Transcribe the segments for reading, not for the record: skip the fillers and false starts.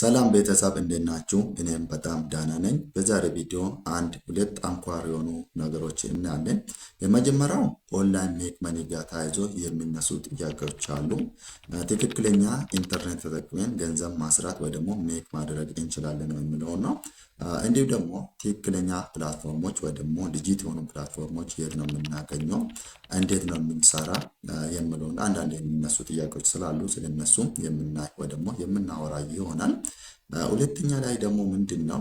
ሰላም ቤተሰብ እንዴት ናችሁ? እኔም በጣም ደህና ነኝ። በዛሬ ቪዲዮ ሁለት አንኳር የሆኑ ነገሮች እናያለን። የመጀመሪያው ኦንላይን ሜክ መኒ ጋር ተያይዞ የሚነሱ ጥያቄዎች አሉ። ትክክለኛ ኢንተርኔት ተጠቅመን ገንዘብ ማስራት ወይ ደግሞ ሜክ ማድረግ እንችላለን የሚለው ነው። እንዲሁ ደግሞ ትክክለኛ ፕላትፎርሞች ወይ ደግሞ ዲጂት የሆኑ ፕላትፎርሞች የት ነው የምናገኘው፣ እንዴት ነው የምንሰራ የሚለውን አንዳንድ የሚነሱ ጥያቄዎች ስላሉ ስለነሱ የምናይ ወይ ደግሞ የምናወራ ይሆናል። ሁለተኛ ላይ ደግሞ ምንድን ነው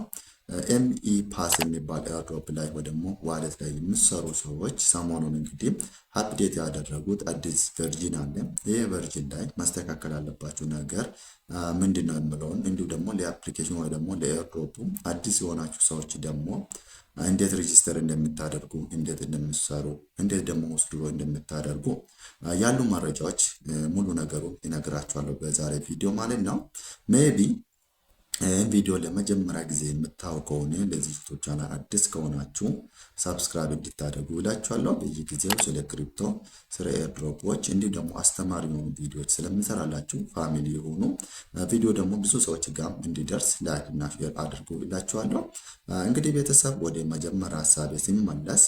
ኤምኢ ፓስ የሚባል ኤርድሮፕ ላይ ወይ ደግሞ ዋሌት ላይ የሚሰሩ ሰዎች ሰሞኑን እንግዲህ አፕዴት ያደረጉት አዲስ ቨርዥን አለ። ይህ ቨርዥን ላይ ማስተካከል ያለባቸው ነገር ምንድን ነው የሚለውን እንዲሁ ደግሞ ለአፕሊኬሽን ወይ ደግሞ ለኤርድሮፑ አዲስ የሆናችሁ ሰዎች ደግሞ እንዴት ሬጂስተር እንደምታደርጉ፣ እንዴት እንደምትሰሩ፣ እንዴት ደግሞ ወስዶ እንደምታደርጉ ያሉ መረጃዎች ሙሉ ነገሩን እነግራችኋለሁ በዛሬ ቪዲዮ ማለት ነው። ሜቢ ቪዲዮ ለመጀመሪያ ጊዜ የምታዩ ከሆነ ለዚህ ዩቲዩብ ቻናል አዲስ ከሆናችሁ ሰብስክራይብ እንድታደርጉ እላችኋለሁ። በየጊዜው ስለ ክሪፕቶ፣ ስለ ኤርድሮፖች እንዲሁ ደግሞ አስተማሪ የሆኑ ቪዲዮዎች ስለምሰራላችሁ ፋሚሊ የሆኑ ቪዲዮ ደግሞ ብዙ ሰዎች ጋር እንዲደርስ ላይክ እና ሼር አድርጉ እላችኋለሁ። እንግዲህ ቤተሰብ ወደ መጀመሪያ ሀሳቤ ሲመለስ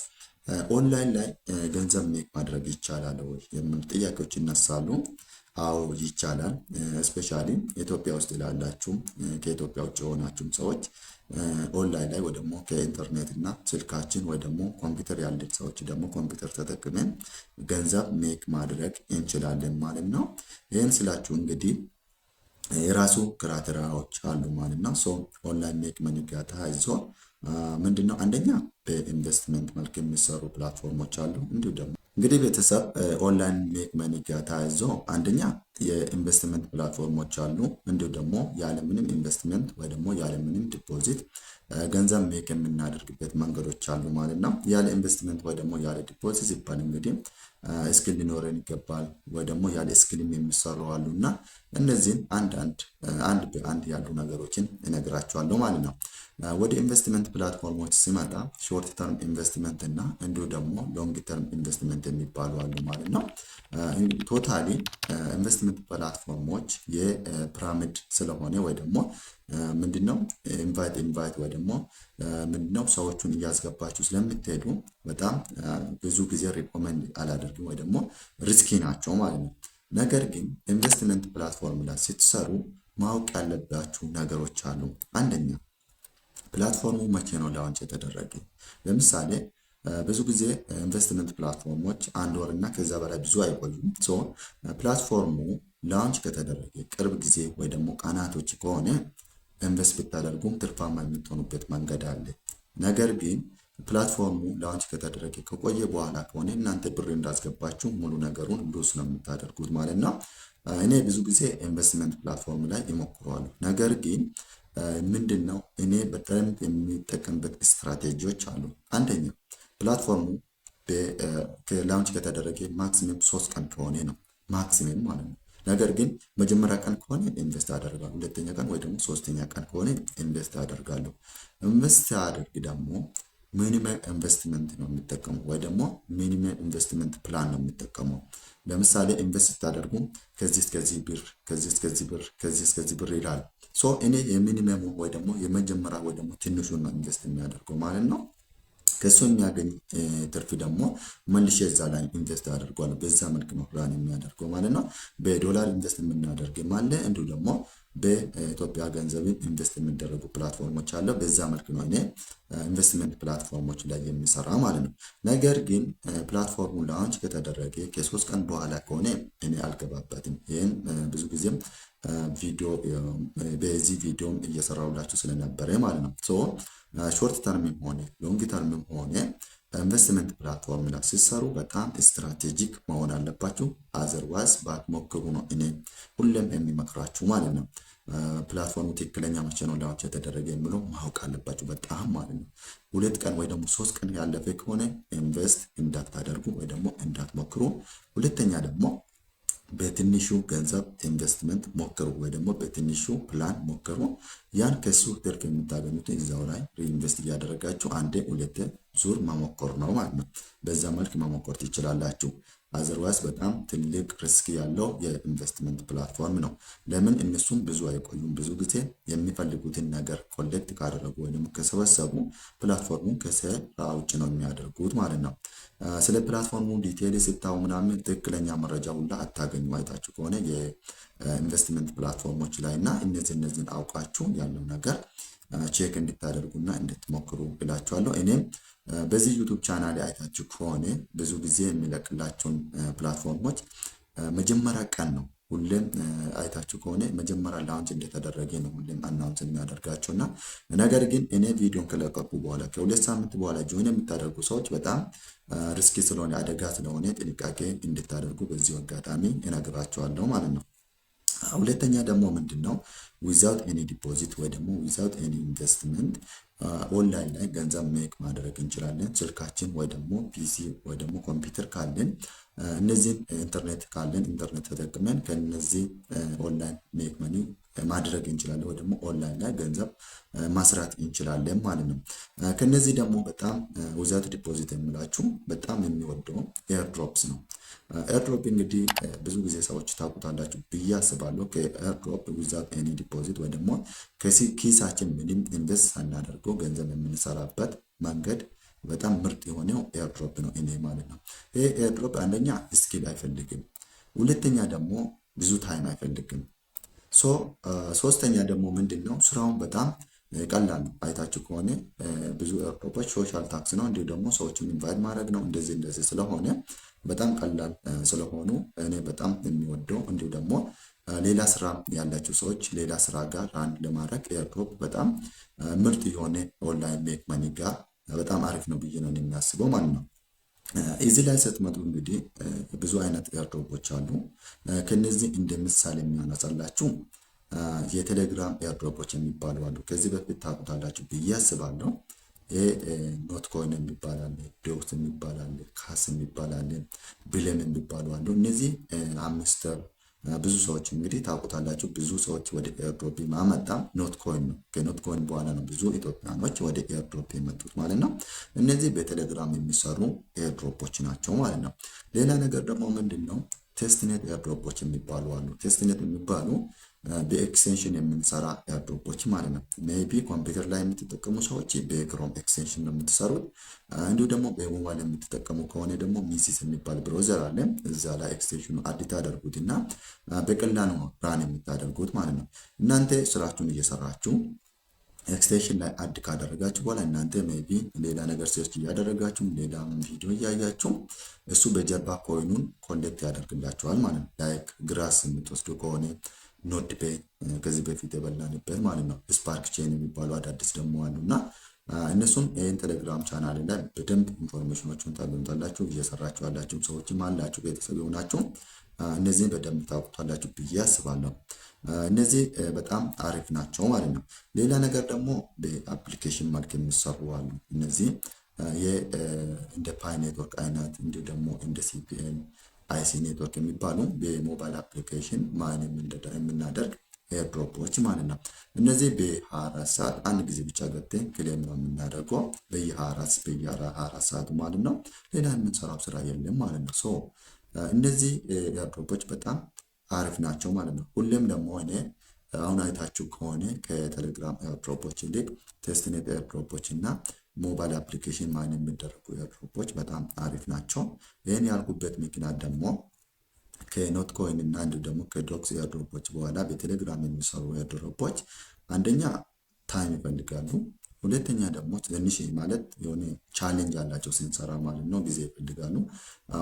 ኦንላይን ላይ ገንዘብ ሜክ ማድረግ ይቻላል ወይ የሚሉ ጥያቄዎች ይነሳሉ። አዎ ይቻላል። ስፔሻሊ ኢትዮጵያ ውስጥ ላላችሁ ከኢትዮጵያ ውጭ የሆናችሁም ሰዎች ኦንላይን ላይ ወይ ደግሞ ከኢንተርኔት እና ስልካችን ወይ ደግሞ ኮምፒውተር ያለን ሰዎች ደግሞ ኮምፒውተር ተጠቅመን ገንዘብ ሜክ ማድረግ እንችላለን ማለት ነው። ይህን ስላችሁ እንግዲህ የራሱ ክራይቴሪያዎች አሉ ማለት ነው። ሶ ኦንላይን ሜክ መኒ ጋር ተያይዞ ምንድነው አንደኛ በኢንቨስትመንት መልክ የሚሰሩ ፕላትፎርሞች አሉ። እንዲሁ ደግሞ እንግዲህ ቤተሰብ ኦንላይን ሜክ መኒ ጋር ተያይዞ አንደኛ የኢንቨስትመንት ፕላትፎርሞች አሉ። እንዲሁ ደግሞ ያለምንም ኢንቨስትመንት ወይ ደግሞ ያለምንም ዲፖዚት ገንዘብ ሜክ የምናደርግበት መንገዶች አሉ ማለት ነው። ያለ ኢንቨስትመንት ወይ ደግሞ ያለ ዲፖዚት ሲባል እንግዲህ ስኪል ሊኖረን ይገባል ወይ ደግሞ ያለ ስኪልም የሚሰሩ አሉ እና እነዚህን አንድ በአንድ ያሉ ነገሮችን እነግራቸዋለሁ ማለት ነው። ወደ ኢንቨስትመንት ፕላትፎርሞች ሲመጣ ሾርት ተርም ኢንቨስትመንት እና እንዲሁ ደግሞ ሎንግ ተርም ኢንቨስትመንት የሚባሉ አሉ ማለት ነው። ቶታሊ ኢንቨስትመንት ፕላትፎርሞች የፒራሚድ ስለሆነ ወይ ደግሞ ምንድነው ኢንቫይት ወይ ደግሞ ምንድነው ሰዎቹን እያስገባችሁ ስለምትሄዱ በጣም ብዙ ጊዜ ሪኮመንድ አላደርግም ወይ ደግሞ ሪስኪ ናቸው ማለት ነው። ነገር ግን ኢንቨስትመንት ፕላትፎርም ላይ ስትሰሩ ማወቅ ያለባችሁ ነገሮች አሉ። አንደኛ ፕላትፎርሙ መቼ ነው ላውንች የተደረገ? ለምሳሌ ብዙ ጊዜ ኢንቨስትመንት ፕላትፎርሞች አንድ ወር እና ከዛ በላይ ብዙ አይቆዩም። ሶ ፕላትፎርሙ ላውንች ከተደረገ ቅርብ ጊዜ ወይ ደግሞ ቀናቶች ከሆነ ኢንቨስት ብታደርጉም ትርፋማ የምትሆኑበት መንገድ አለ። ነገር ግን ፕላትፎርሙ ላውንች ከተደረገ ከቆየ በኋላ ከሆነ እናንተ ብር እንዳስገባችሁ ሙሉ ነገሩን ሉስ ነው የምታደርጉት ማለት ነው። እኔ ብዙ ጊዜ ኢንቨስትመንት ፕላትፎርም ላይ ይሞክረዋሉ። ነገር ግን ምንድነው እኔ በደንብ የሚጠቀምበት ስትራቴጂዎች አሉ። አንደኛ ፕላትፎርሙ ላውንች ከተደረገ ማክሲመም 3 ቀን ከሆነ ነው ማክሲመም ማለት ነው። ነገር ግን መጀመሪያ ቀን ከሆነ ኢንቨስት አደርጋለሁ፣ ሁለተኛ ቀን ወይ ደግሞ ሶስተኛ ቀን ከሆነ ኢንቨስት አደርጋለሁ። ኢንቨስት አደርግ ደግሞ ሚኒመም ኢንቨስትመንት ነው የሚጠቀመው ወይ ደግሞ ሚኒመም ኢንቨስትመንት ፕላን ነው የሚጠቀመው። ለምሳሌ ኢንቨስት ስታደርጉ ከዚህ እስከዚህ ብር፣ ከዚህ እስከዚህ ብር፣ ከዚህ እስከዚህ ብር ይላል። ሶ እኔ የሚኒመም ወይ ደግሞ የመጀመሪያ ወይ ደግሞ ትንሹን ነው ኢንቨስት የሚያደርገው ማለት ነው። ከሱ የሚያገኝ ትርፍ ደግሞ መልሼ እዛ ላይ ኢንቨስት አደርጋለሁ። በዛ መልክ ነው ፕላን የሚያደርገው ማለት ነው። በዶላር ኢንቨስት የምናደርግ ማለት እንዲሁ ደግሞ በኢትዮጵያ ገንዘብ ኢንቨስት የሚደረጉ ፕላትፎርሞች አለ። በዛ መልክ ነው እኔ ኢንቨስትመንት ፕላትፎርሞች ላይ የሚሰራ ማለት ነው። ነገር ግን ፕላትፎርሙ ላውንች ከተደረገ ከ3 ቀን በኋላ ከሆነ እኔ አልገባበትም። ይህን ብዙ ጊዜም በዚህ ቪዲዮም እየሰራሁላችሁ ስለነበረ ማለት ነው። ሶ ሾርት ተርምም ሆነ ሎንግ ተርምም ሆነ ኢንቨስትመንት ፕላትፎርም ላይ ሲሰሩ በጣም ስትራቴጂክ መሆን አለባችሁ። አዘርዋይስ ባትሞክሩ ነው እኔ ሁሌም የሚመክራችሁ ማለት ነው። ፕላትፎርሙ ትክክለኛ መቼ ነው ላውንች የተደረገ የሚለው ማወቅ አለባችሁ በጣም ማለት ነው። 2 ቀን ወይ ደግሞ 3 ቀን ያለፈ ከሆነ ኢንቨስት እንዳታደርጉ ወይ ደግሞ እንዳትሞክሩ። ሁለተኛ ደግሞ በትንሹ ገንዘብ ኢንቨስትመንት ሞክሩ ወይ ደግሞ በትንሹ ፕላን ሞክሩ። ያን ከሱ ትርፍ የምታገኙት እዛው ላይ ሪኢንቨስት እያደረጋችሁ አንዴ ሁለቴ ዙር መሞከር ነው ማለት ነው። በዛ መልክ መሞከር ትችላላችሁ። አዘርዋይስ በጣም ትልቅ ሪስክ ያለው የኢንቨስትመንት ፕላትፎርም ነው። ለምን እነሱም ብዙ አይቆዩም። ብዙ ጊዜ የሚፈልጉትን ነገር ኮሌክት ካደረጉ ወይም ከሰበሰቡ ፕላትፎርሙን ከስራ ውጭ ነው የሚያደርጉት ማለት ነው። ስለ ፕላትፎርሙ ዲቴይል ስታዩ ምናምን ትክክለኛ መረጃ ሁላ አታገኙ። አይታችሁ ከሆነ የኢንቨስትመንት ፕላትፎርሞች ላይ እና እነዚህን አውቃችሁ ያለው ነገር ቼክ እንድታደርጉና እንድትሞክሩ ብላችኋለሁ። እኔም በዚህ ዩቱብ ቻናል አይታችሁ ከሆነ ብዙ ጊዜ የሚለቅላቸውን ፕላትፎርሞች መጀመሪያ ቀን ነው ሁሌም አይታችሁ ከሆነ መጀመሪያ ላውንች እንደተደረገ ነው ሁሌም አናውንስ የሚያደርጋቸው እና ነገር ግን እኔ ቪዲዮን ከለቀቁ በኋላ ከ2 ሳምንት በኋላ ጆይን የምታደርጉ ሰዎች በጣም ሪስኪ ስለሆነ አደጋ ስለሆነ ጥንቃቄ እንድታደርጉ በዚህ አጋጣሚ እነግራችኋለሁ ማለት ነው። ሁለተኛ ደግሞ ምንድነው ዊዛውት ኤኒ ዲፖዚት ወይ ደግሞ ዊዛውት ኤኒ ኢንቨስትመንት ኦንላይን ላይ ገንዘብ ሜክ ማድረግ እንችላለን። ስልካችን ወይ ደግሞ ፒሲ ወይ ደግሞ ኮምፒውተር ካለን እነዚህን ኢንተርኔት ካለን ኢንተርኔት ተጠቅመን ከነዚህ ኦንላይን ሜክ መኒ ማድረግ እንችላለን ወይ ደግሞ ኦንላይን ላይ ገንዘብ ማስራት እንችላለን ማለት ነው። ከነዚህ ደግሞ በጣም ዊዛውት ዲፖዚት የምላችሁ በጣም የሚወደው ኤርድሮፕስ ነው። ኤርድሮፕ እንግዲህ ብዙ ጊዜ ሰዎች ታውቁታላችሁ ብዬ አስባለሁ። ከኤርድሮፕ ዊዛውት ኤኒ ዲፖዚት ወይ ደግሞ ከኪሳችን ምንም ኢንቨስት ሳናደርገው ገንዘብ የምንሰራበት መንገድ በጣም ምርጥ የሆነው ኤርድሮፕ ነው እኔ ማለት ነው። ይሄ ኤርድሮፕ አንደኛ ስኪል አይፈልግም፣ ሁለተኛ ደግሞ ብዙ ታይም አይፈልግም። ሶስተኛ ደግሞ ምንድነው ስራውን በጣም ቀላል ነው። አይታችሁ ከሆነ ብዙ ኤርድሮፖች ሶሻል ታክስ ነው፣ እንዲሁ ደግሞ ሰዎችን ኢንቫይት ማድረግ ነው። እንደዚህ ስለሆነ በጣም ቀላል ስለሆኑ እኔ በጣም የሚወደው እንዲሁ ደግሞ ሌላ ስራ ያላቸው ሰዎች ሌላ ስራ ጋር አንድ ለማድረግ ኤርድሮፕ በጣም ምርጥ የሆነ ኦንላይን ሜክ መኒ ጋር በጣም አሪፍ ነው ብዬ ነው የሚያስበው ማለት ነው። እዚህ ላይ ስትመጡ እንግዲህ ብዙ አይነት ኤርድሮፖች አሉ። ከነዚህ እንደ ምሳሌ የሚያነሳላችሁ የቴሌግራም ኤርድሮፖች የሚባሉ አሉ። ከዚህ በፊት ታውቁታላችሁ ብዬ አስባለሁ። ኖት ኮይን የሚባል አለ፣ ዶክስ የሚባል አለ፣ ካስ የሚባል አለ፣ ብሌም የሚባሉ አሉ። እነዚህ አምስተር ብዙ ሰዎች እንግዲህ ታውቁታላችሁ። ብዙ ሰዎች ወደ ኤርድሮፕ ማመጣ ኖት ኮይን ነው። ከኖት ኮይን በኋላ ነው ብዙ ኢትዮጵያኖች ወደ ኤርድሮፕ የመጡት ማለት ነው። እነዚህ በቴሌግራም የሚሰሩ ኤርድሮፖች ናቸው ማለት ነው። ሌላ ነገር ደግሞ ምንድነው ቴስትኔት ኤርድሮፖች የሚባሉ አሉ። ቴስትኔት የሚባሉ በኤክስቴንሽን የምንሰራ ኤርድሮፖች ማለት ነው። ሜቢ ኮምፒውተር ላይ የምትጠቀሙ ሰዎች በክሮም ኤክስቴንሽን ነው የምትሰሩት። እንዲሁ ደግሞ በሞባይል የምትጠቀሙ ከሆነ ደግሞ ሚሲስ የሚባል ብሮዘር አለ። እዛ ላይ ኤክስቴንሽኑ አዲት አደርጉትና በቀላሉ ራን የምታደርጉት ማለት ነው። እናንተ ስራችሁን እየሰራችሁ ኤክስቴንሽን ላይ አድ ካደረጋችሁ በኋላ እናንተ ሜቢ ሌላ ነገር ሰርች እያደረጋችሁ ሌላ ቪዲዮ እያያችሁ እሱ በጀርባ ኮይኑን ኮሌክት ያደርግላችኋል ማለት ነው። ላይክ ግራስ የምትወስዱ ከሆነ ኖድ ፔይ ከዚህ በፊት የበላንበት ማለት ነው። ስፓርክ ቼን የሚባሉ አዳዲስ ደግሞ አሉና እነሱም ይህን ቴሌግራም ቻናል ላይ በደንብ ኢንፎርሜሽኖችን ታገኙታላችሁ። እየሰራችሁ ያላችሁ ሰዎችም አላችሁ፣ ቤተሰብ የሆናችሁ እነዚህን በደንብ ታውቁታላችሁ ብዬ አስባለሁ። እነዚህ በጣም አሪፍ ናቸው ማለት ነው። ሌላ ነገር ደግሞ በአፕሊኬሽን መልክ የሚሰሩ አሉ። እነዚህ እንደ ፓይ ኔትወርክ አይነት እንዲሁ ደግሞ እንደ ሲፒኤን አይሲ ኔትወርክ የሚባሉ በሞባይል አፕሊኬሽን ማን የምናደርግ ኤርድሮፖች ማለት ነው። እነዚህ በ24 ሰዓት አንድ ጊዜ ብቻ ገብተን ክሌም ነው የምናደርገው በየ24 ሰዓቱ ማለት ነው። ሌላ የምንሰራው ስራ የለም ማለት ነው። እነዚህ ኤርድሮፖች በጣም አሪፍ ናቸው ማለት ነው። ሁሌም ደግሞ እኔ አሁን አይታችሁ ከሆነ ከቴሌግራም ኤርድሮፖች ይልቅ ቴስትኔት ኤርድሮፖች እና ሞባይል አፕሊኬሽን ማን የሚደረጉ ኤርድሮፖች በጣም አሪፍ ናቸው። ይህን ያልኩበት ምክንያት ደግሞ ከኖት ኮይን እና እንዲሁ ደግሞ ከዶክስ ኤርድሮፖች በኋላ በቴሌግራም የሚሰሩ ኤርድሮፖች አንደኛ ታይም ይፈልጋሉ፣ ሁለተኛ ደግሞ ትንሽ ማለት የሆነ ቻሌንጅ አላቸው ስንሰራ ማለት ነው፣ ጊዜ ይፈልጋሉ።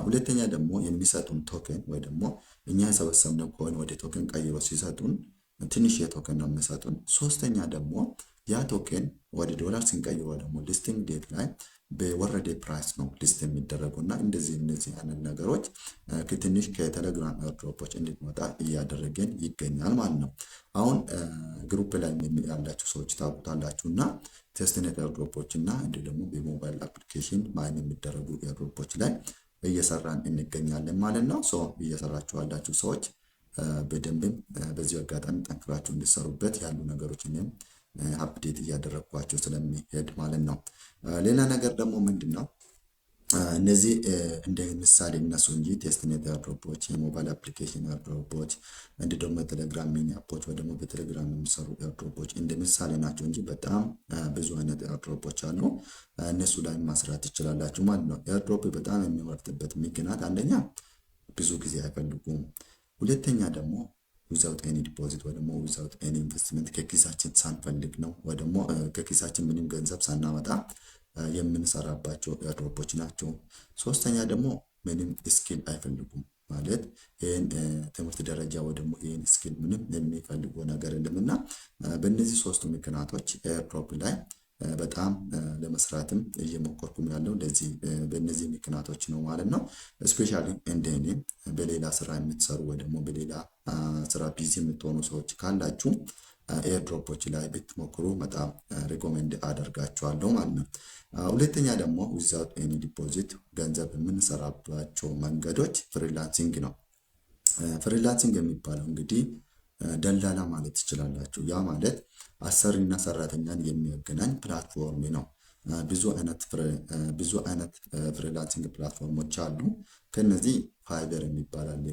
ሁለተኛ ደግሞ የሚሰጡን ቶከን ወይ ደግሞ እኛ የሰበሰብነው ኮይን ወደ ቶከን ቀይሮ ሲሰጡን ትንሽ የቶከን ነው የሚሰጡን። ሶስተኛ ደግሞ ያ ቶከን ወደ ዶላር ስንቀይሮ ደግሞ ሊስቲንግ ዴት ላይ በወረደ ፕራይስ ነው ሊስት የሚደረጉ እና እነዚህ አይነት ነገሮች ትንሽ ከቴሌግራም ኤርድሮፖች እንድንወጣ እያደረገን ይገኛል ማለት ነው። አሁን ግሩፕ ላይ ያላችሁ ሰዎች ታውቁታላችሁ እና ቴስትኔት ኤርድሮፖች እና እንዲሁ ደግሞ በሞባይል አፕሊኬሽን ማይን የሚደረጉ ኤርድሮፖች ላይ እየሰራን እንገኛለን ማለት ነው። እየሰራችሁ ያላችሁ ሰዎች በደንብም በዚህ አጋጣሚ ጠንክራችሁ እንዲሰሩበት ያሉ ነገሮች እኔም አፕዴት እያደረግኳቸው ስለሚሄድ ማለት ነው። ሌላ ነገር ደግሞ ምንድነው እነዚህ እንደ ምሳሌ እነሱ እንጂ ቴስትኔት ኤርድሮፖች፣ የሞባይል አፕሊኬሽን ኤርድሮፖች፣ እንዲህ ደግሞ የቴሌግራም ሚኒ አፖች ወይ ደግሞ በቴሌግራም የሚሰሩ ኤርድሮፖች እንደ ምሳሌ ናቸው እንጂ በጣም ብዙ አይነት ኤርድሮፖች አሉ። እነሱ ላይ ማስራት ትችላላችሁ ማለት ነው። ኤርድሮፕ በጣም የሚመርጥበት ምክንያት አንደኛ ብዙ ጊዜ አይፈልጉም። ሁለተኛ ደግሞ ዊዛውት ኤኒ ዲፖዚት ወይ ደግሞ ዊዛውት ኤኒ ኢንቨስትመንት ከኪሳችን ሳንፈልግ ነው ወይ ደግሞ ከኪሳችን ምንም ገንዘብ ሳናመጣ የምንሰራባቸው ኤርድሮፖች ናቸው። ሶስተኛ ደግሞ ምንም ስኪል አይፈልጉም ማለት ይህን ትምህርት ደረጃ ወይ ደግሞ ይህን ስኪል ምንም የሚፈልጉ ነገር የለም እና በእነዚህ ሶስቱ ምክንያቶች ኤርድሮፕ ላይ በጣም ለመስራትም እየሞከርኩም ያለው ለዚህ በእነዚህ ምክንያቶች ነው ማለት ነው። እስፔሻሊ እንደኔ በሌላ ስራ የምትሰሩ ወይ ደግሞ በሌላ ስራ ቢዚ የምትሆኑ ሰዎች ካላችሁ ኤርድሮፖች ላይ ብትሞክሩ በጣም ሪኮሜንድ አደርጋችኋለሁ ማለት ነው። ሁለተኛ ደግሞ ዊዛውት ኤኒ ዲፖዚት ገንዘብ የምንሰራባቸው መንገዶች ፍሪላንሲንግ ነው። ፍሪላንሲንግ የሚባለው እንግዲህ ደላላ ማለት ትችላላችሁ። ያ ማለት አሰሪና ሰራተኛን የሚያገናኝ ፕላትፎርም ነው። ብዙ አይነት ፍሪላንሲንግ ፕላትፎርሞች አሉ። ከነዚህ ፋይበር የሚባል አለ፣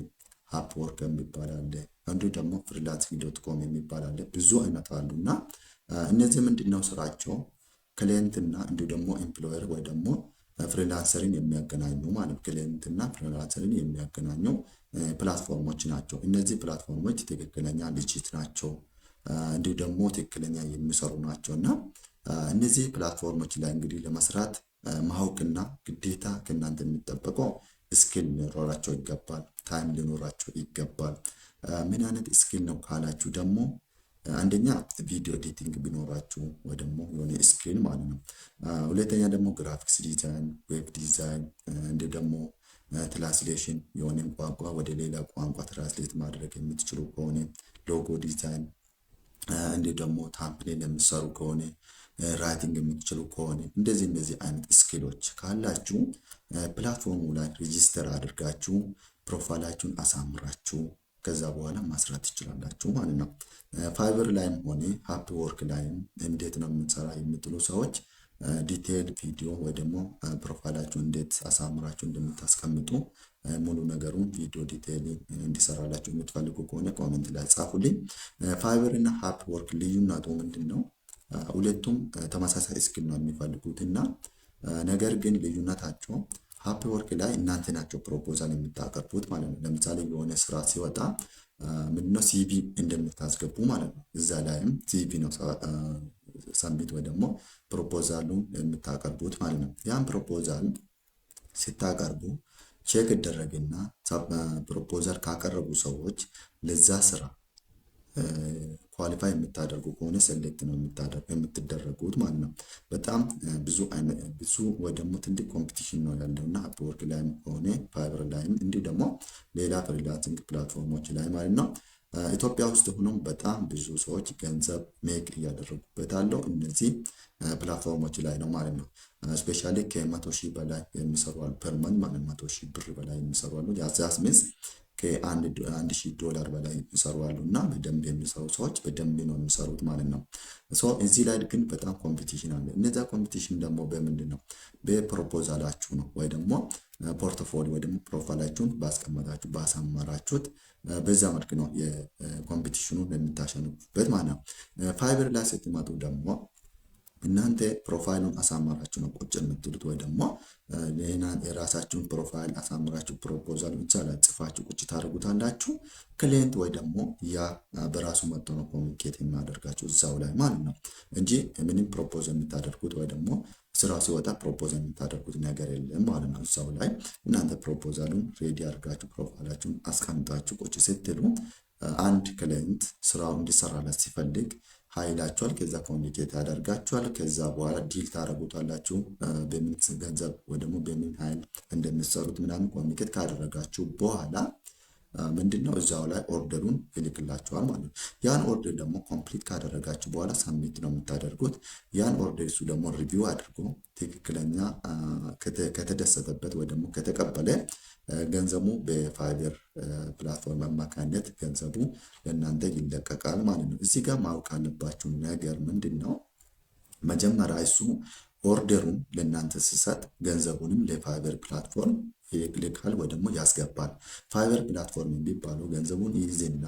አፕወርክ የሚባል አለ፣ እንዲሁ ደግሞ ፍሪላንሲንግ ዶት ኮም የሚባል አለ። ብዙ አይነት አሉ እና እነዚህ ምንድነው ስራቸው? ክሊየንትና እንዲሁ ደግሞ ኤምፕሎየር ወይ ደግሞ ፍሪላንሰርን የሚያገናኙ ማለት ክሊየንትና ፍሪላንሰርን የሚያገናኙ ፕላትፎርሞች ናቸው። እነዚህ ፕላትፎርሞች ትክክለኛ ልጅት ናቸው፣ እንዲሁ ደግሞ ትክክለኛ የሚሰሩ ናቸው እና እነዚህ ፕላትፎርሞች ላይ እንግዲህ ለመስራት ማወቅና ግዴታ ከእናንተ የሚጠበቀው ስኪል ሊኖራቸው ይገባል፣ ታይም ሊኖራቸው ይገባል። ምን አይነት ስኪል ነው ካላችሁ ደግሞ አንደኛ ቪዲዮ ኤዲቲንግ ቢኖራችሁ ወይ ደግሞ የሆነ ስኪል ማለት ነው። ሁለተኛ ደግሞ ግራፊክስ ዲዛይን፣ ዌብ ዲዛይን፣ እንዲሁ ደግሞ ትራንስሌሽን የሆነን ቋንቋ ወደ ሌላ ቋንቋ ትራንስሌት ማድረግ የምትችሉ ከሆነ ሎጎ ዲዛይን፣ እንዲሁ ደግሞ ታምፕሌን የምትሰሩ ከሆነ ራይቲንግ የምትችሉ ከሆነ እንደዚህ አይነት ስኪሎች ካላችሁ ፕላትፎርሙ ላይ ሬጂስተር አድርጋችሁ ፕሮፋይላችሁን አሳምራችሁ ከዛ በኋላ ማስራት ትችላላችሁ ማለት ነው። ፋይበር ላይም ሆነ ሃፕ ወርክ ላይም እንዴት ነው የምንሰራ የምትሉ ሰዎች ዲቴይል ቪዲዮ ወይ ደግሞ ፕሮፋይላችሁ እንዴት አሳምራችሁ እንደምታስቀምጡ ሙሉ ነገሩን ቪዲዮ ዲቴይል እንዲሰራላችሁ የምትፈልጉ ከሆነ ኮሜንት ላይ ጻፉልኝ። ፋይበር እና ሃፕ ወርክ ልዩነቱ ምንድነው? ሁለቱም ተመሳሳይ ስኪል ነው የሚፈልጉት እና ነገር ግን ልዩነታቸው ሃፕ ወርክ ላይ እናንተ ናቸው ፕሮፖዛል የምታቀርቡት ማለት ነው። ለምሳሌ የሆነ ስራ ሲወጣ ምንድነው ሲቪ እንደምታስገቡ ማለት ነው። እዛ ላይም ሲቪ ነው ሰብሚት ወይ ደግሞ ፕሮፖዛሉን የምታቀርቡት ማለት ነው። ያን ፕሮፖዛል ስታቀርቡ ቼክ ይደረግና ፕሮፖዛል ካቀረቡ ሰዎች ለዛ ስራ ኳሊፋይ የምታደርጉ ከሆነ ሴሌክት ነው የምትደረጉት ማለት ነው። በጣም ብዙ ወይ ደግሞ ትልቅ ኮምፒቲሽን ነው ያለው እና አፕወርክ ላይም ሆነ ፋይበር ላይም እንዲሁ ደግሞ ሌላ ፍሪላንሲንግ ፕላትፎርሞች ላይ ማለት ነው። ኢትዮጵያ ውስጥ ሆኖም በጣም ብዙ ሰዎች ገንዘብ ሜክ እያደረጉበት አለው እነዚህ ፕላትፎርሞች ላይ ነው ማለት ነው። ስፔሻሊ ከ100,000 በላይ የሚሰሩ አሉ፣ ፐር መንዝ ማለት 100,000 ብር በላይ የሚሰሩ አሉ። ያዛስ ሚንስ $1,000 በላይ የሚሰሩ አሉ እና በደንብ የሚሰሩ ሰዎች በደንብ ነው የሚሰሩት ማለት ነው። እዚህ ላይ ግን በጣም ኮምፒቲሽን አለ። እነዛ ኮምፒቲሽን ደግሞ በምንድን ነው? በፕሮፖዛላችሁ ነው ወይ ደግሞ ፖርትፎሊዮ ወይ ደግሞ ፕሮፋይላችሁን ባስቀመጣችሁ ባሳመራችሁት በዛ መልክ ነው የኮምፒቲሽኑን የምታሸንፉበት ማለት ነው። ፋይበር ላይ ስትመጡ ደግሞ እናንተ ፕሮፋይሉን አሳምራችሁ ነው ቁጭ የምትሉት ወይ ደግሞ የራሳችሁን ፕሮፋይል አሳምራችሁ ፕሮፖዛል ብቻ ላይ ጽፋችሁ ቁጭ ታደርጉታላችሁ። ክሊየንት ወይ ደግሞ ያ በራሱ መጥቶ ነው ኮሚኒኬት የሚያደርጋችሁ እዛው ላይ ማለት ነው እንጂ ምንም ፕሮፖዝ የምታደርጉት ወይ ደግሞ ስራው ሲወጣ ፕሮፖዝ የምታደርጉት ነገር የለም ማለት ነው። እዛው ላይ እናንተ ፕሮፖዛሉን ሬዲ አድርጋችሁ ፕሮፋይላችሁን አስቀምጣችሁ ቁጭ ስትሉ አንድ ክሊየንት ስራው እንዲሰራለት ሲፈልግ ኃይላችኋል፣ ከዛ ኮሚኒኬት ያደርጋችኋል። ከዛ በኋላ ዲል ታደርጉታላችሁ በምን ገንዘብ ወይ ደግሞ በምን ኃይል እንደምትሰሩት ምናምን ኮሚኒኬት ካደረጋችሁ በኋላ ምንድነው እዛው ላይ ኦርደሩን ይልክላችኋል ማለት ነው። ያን ኦርደር ደግሞ ኮምፕሊት ካደረጋችሁ በኋላ ሳብሚት ነው የምታደርጉት። ያን ኦርደር እሱ ደግሞ ሪቪው አድርጎ ትክክለኛ ከተደሰተበት ወይ ደግሞ ከተቀበለ ገንዘቡ በፋይበር ፕላትፎርም አማካኝነት ገንዘቡ ለእናንተ ይለቀቃል ማለት ነው። እዚህ ጋር ማወቅ አለባችሁ ነገር ምንድነው? መጀመሪያ እሱ ኦርደሩን ለእናንተ ሲሰጥ ገንዘቡንም ለፋይበር ፕላትፎርም ይልካል ወይ ደግሞ ያስገባል። ፋይበር ፕላትፎርም የሚባለው ገንዘቡን ይይዝና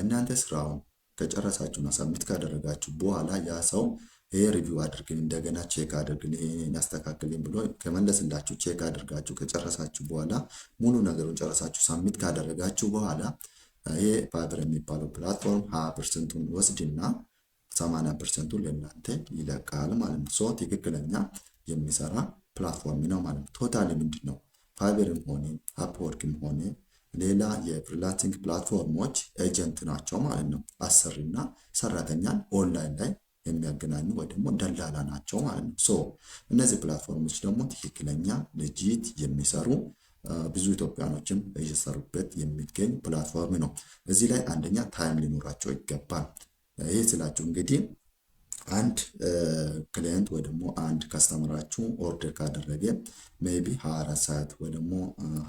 እናንተ ስራውን ከጨረሳችሁና ሰብሚት ካደረጋችሁ በኋላ ያ ሰው ይሄ ሪቪው አድርግን እንደገና ቼክ አድርግን ይሄን ያስተካክልን ብሎ ከመለስላችሁ ቼክ አድርጋችሁ ከጨረሳችሁ በኋላ ሙሉ ነገሩን ጨረሳችሁ ሰብሚት ካደረጋችሁ በኋላ ይሄ ፋይበር የሚባለው ፕላትፎርም 20%ን ወስድና 80%ን ለእናንተ ይለቃል ማለት ነው። ሶ ትክክለኛ የሚሰራ ፕላትፎርም ነው ማለት ነው። ቶታሊ ምንድን ነው ፋይበርም ሆነ አፕወርክም ሆነ ሌላ የፍሪላንሲንግ ፕላትፎርሞች ኤጀንት ናቸው ማለት ነው። አሰሪና ሰራተኛን ኦንላይን ላይ የሚያገናኙ ወይ ደግሞ ደላላ ናቸው ማለት ነው። ሶ እነዚህ ፕላትፎርሞች ደግሞ ትክክለኛ ልጅት የሚሰሩ ብዙ ኢትዮጵያኖችም እየሰሩበት የሚገኝ ፕላትፎርም ነው። እዚህ ላይ አንደኛ ታይም ሊኖራቸው ይገባል። ይህ ስላችሁ እንግዲህ አንድ ክሊየንት ወይ ደግሞ አንድ ከስተመራችሁ ኦርደር ካደረገ ሜቢ 24 ሰዓት ወይ ደግሞ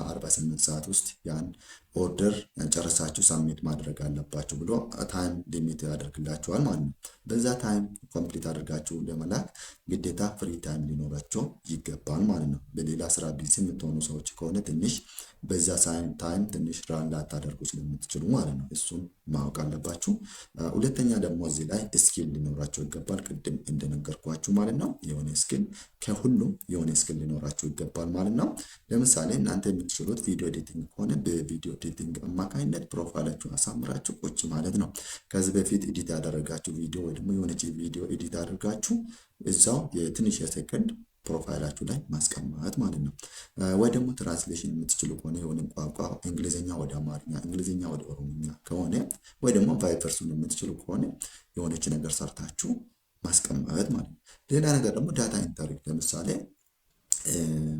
48 ሰዓት ውስጥ ያን ኦርደር ጨርሳችሁ ሳብሚት ማድረግ አለባችሁ ብሎ ታይም ሊሚት ያደርግላችኋል ማለት ነው። በዛ ታይም ኮምፕሊት አድርጋችሁ ለመላክ ግዴታ ፍሪ ታይም ሊኖራቸው ይገባል ማለት ነው። በሌላ ስራ ቢዚ የምትሆኑ ሰዎች ከሆነ ትንሽ በዛ ታይም ትንሽ ራን ላታደርጉ ስለምትችሉ ማለት ነው። እሱን ማወቅ አለባችሁ። ሁለተኛ ደግሞ እዚህ ላይ ስኪል ሊኖራቸው ይገባል። ቅድም እንደነገርኳችሁ ማለት ነው። የሆነ ስኪል ከሁሉም የሆነ ስኪል ሊኖራቸው ይገባል ማለት ነው። ለምሳሌ እናንተ የምትችሉት ቪዲዮ ኤዲቲንግ ከሆነ በቪዲዮ ኤዲቲንግ አማካኝነት ፕሮፋይላችሁን አሳምራችሁ ቁጭ ማለት ነው። ከዚህ በፊት ኤዲት ያደረጋችሁ ቪዲዮ ወይ ደግሞ የሆነች ቪዲዮ ኤዲት አድርጋችሁ እዛው የትንሽ የሰከንድ ፕሮፋይላችሁ ላይ ማስቀመጥ ማለት ነው። ወይ ደግሞ ትራንስሌሽን የምትችሉ ከሆነ የሆነ ቋንቋ እንግሊዝኛ ወደ አማርኛ፣ እንግሊዝኛ ወደ ኦሮምኛ ከሆነ ወይ ደግሞ ቫይፐርሱን የምትችሉ ከሆነ የሆነች ነገር ሰርታችሁ ማስቀመጥ ማለት ነው። ሌላ ነገር ደግሞ ዳታ ኢንተሪ ለምሳሌ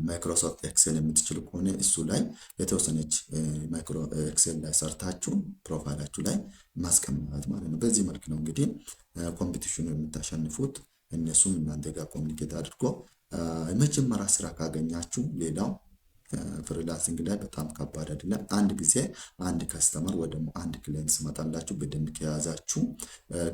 ማይክሮሶፍት ኤክሴል የምትችሉ ከሆነ እሱ ላይ የተወሰነች ማይክሮ ኤክሴል ላይ ሰርታችሁ ፕሮፋይላችሁ ላይ ማስቀመጥ ማለት ነው። በዚህ መልክ ነው እንግዲህ ኮምፒቲሽኑ የምታሸንፉት። እነሱም እናንተ ጋር ኮሚኒኬት አድርጎ የመጀመሪያ ስራ ካገኛችሁ ሌላው ፍሪላንሲንግ ላይ በጣም ከባድ አይደለም። አንድ ጊዜ አንድ ከስተመር ወይ ደግሞ አንድ ክሊየንት ሲመጣላችሁ በደንብ ከያዛችሁ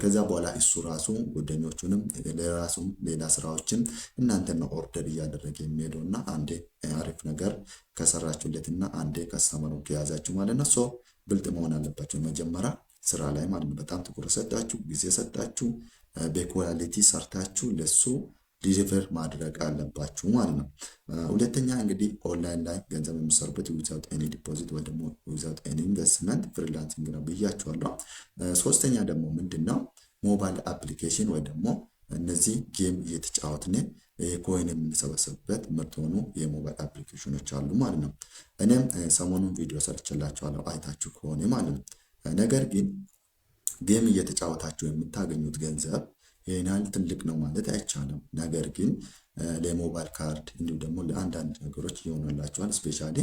ከዛ በኋላ እሱ ራሱ ጓደኞቹንም ለራሱም ሌላ ስራዎችን እናንተን ኦርደር እያደረገ የሚሄደውና አንዴ አሪፍ ነገር ከሰራችሁለትና አንዴ ከስተመሩን ከያዛችሁ ማለት ነው። ሶ ብልጥ መሆን አለባችሁ መጀመሪያ ስራ ላይ ማለት ነው። በጣም ትኩረት ሰጣችሁ፣ ጊዜ ሰጣችሁ፣ በኳሊቲ ሰርታችሁ ለሱ ዲሊቨር ማድረግ አለባችሁ ማለት ነው። ሁለተኛ እንግዲህ ኦንላይን ላይ ገንዘብ የሚሰሩበት ዊዛውት ኤኒ ዲፖዚት ወይ ደግሞ ዊዛውት ኤኒ ኢንቨስትመንት ፍሪላንሲንግ ነው ብያችኋለሁ። ሶስተኛ ደግሞ ምንድነው ሞባይል አፕሊኬሽን ወይ ደግሞ እነዚህ ጌም እየተጫወትን ኮይን የምንሰበሰብበት ምርጥ ሆኑ የሞባይል አፕሊኬሽኖች አሉ ማለት ነው። እኔም ሰሞኑን ቪዲዮ ሰርችላችኋለሁ አይታችሁ ከሆነ ማለት ነው። ነገር ግን ጌም እየተጫወታችሁ የምታገኙት ገንዘብ ይሄን ያህል ትልቅ ነው ማለት አይቻልም። ነገር ግን ለሞባይል ካርድ እንዲሁም ደግሞ ለአንዳንድ ነገሮች ይሆንላችኋል። ስፔሻሊ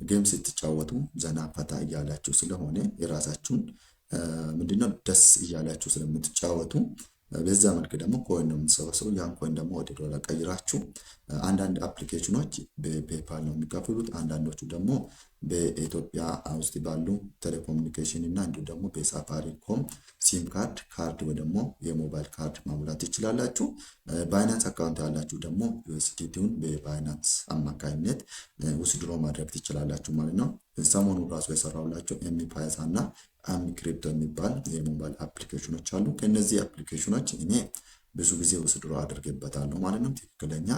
ጌም ስትጫወቱ ዘና ፈታ እያላችሁ ስለሆነ የራሳችሁን ምንድነው ደስ እያላችሁ ስለምትጫወቱ በዛ መልክ ደግሞ ኮይን ነው የምትሰበሰቡ። ያን ኮይን ደግሞ ወደ ዶላር ቀይራችሁ አንዳንድ አፕሊኬሽኖች በፔፓል ነው የሚከፍሉት። አንዳንዶቹ ደግሞ በኢትዮጵያ ውስጥ ባሉ ቴሌኮሙኒኬሽን እና እንዲሁ ደግሞ በሳፋሪኮም ሲም ካርድ ወይ ደግሞ የሞባይል ካርድ ማሙላት ትችላላችሁ። ባይናንስ አካውንት ያላችሁ ደግሞ ዩኤስዲቲውን በባይናንስ አማካኝነት ውስድሮ ማድረግ ትችላላችሁ ማለት ነው። ሰሞኑን ራሱ የሰራሁላችሁ ኤምፓይሳ እና ክሪፕቶ የሚባል የሞባይል አፕሊኬሽኖች አሉ። ከነዚህ አፕሊኬሽኖች እኔ ብዙ ጊዜ ውስድሮ አድርጌበታለሁ ማለት ነው። ትክክለኛ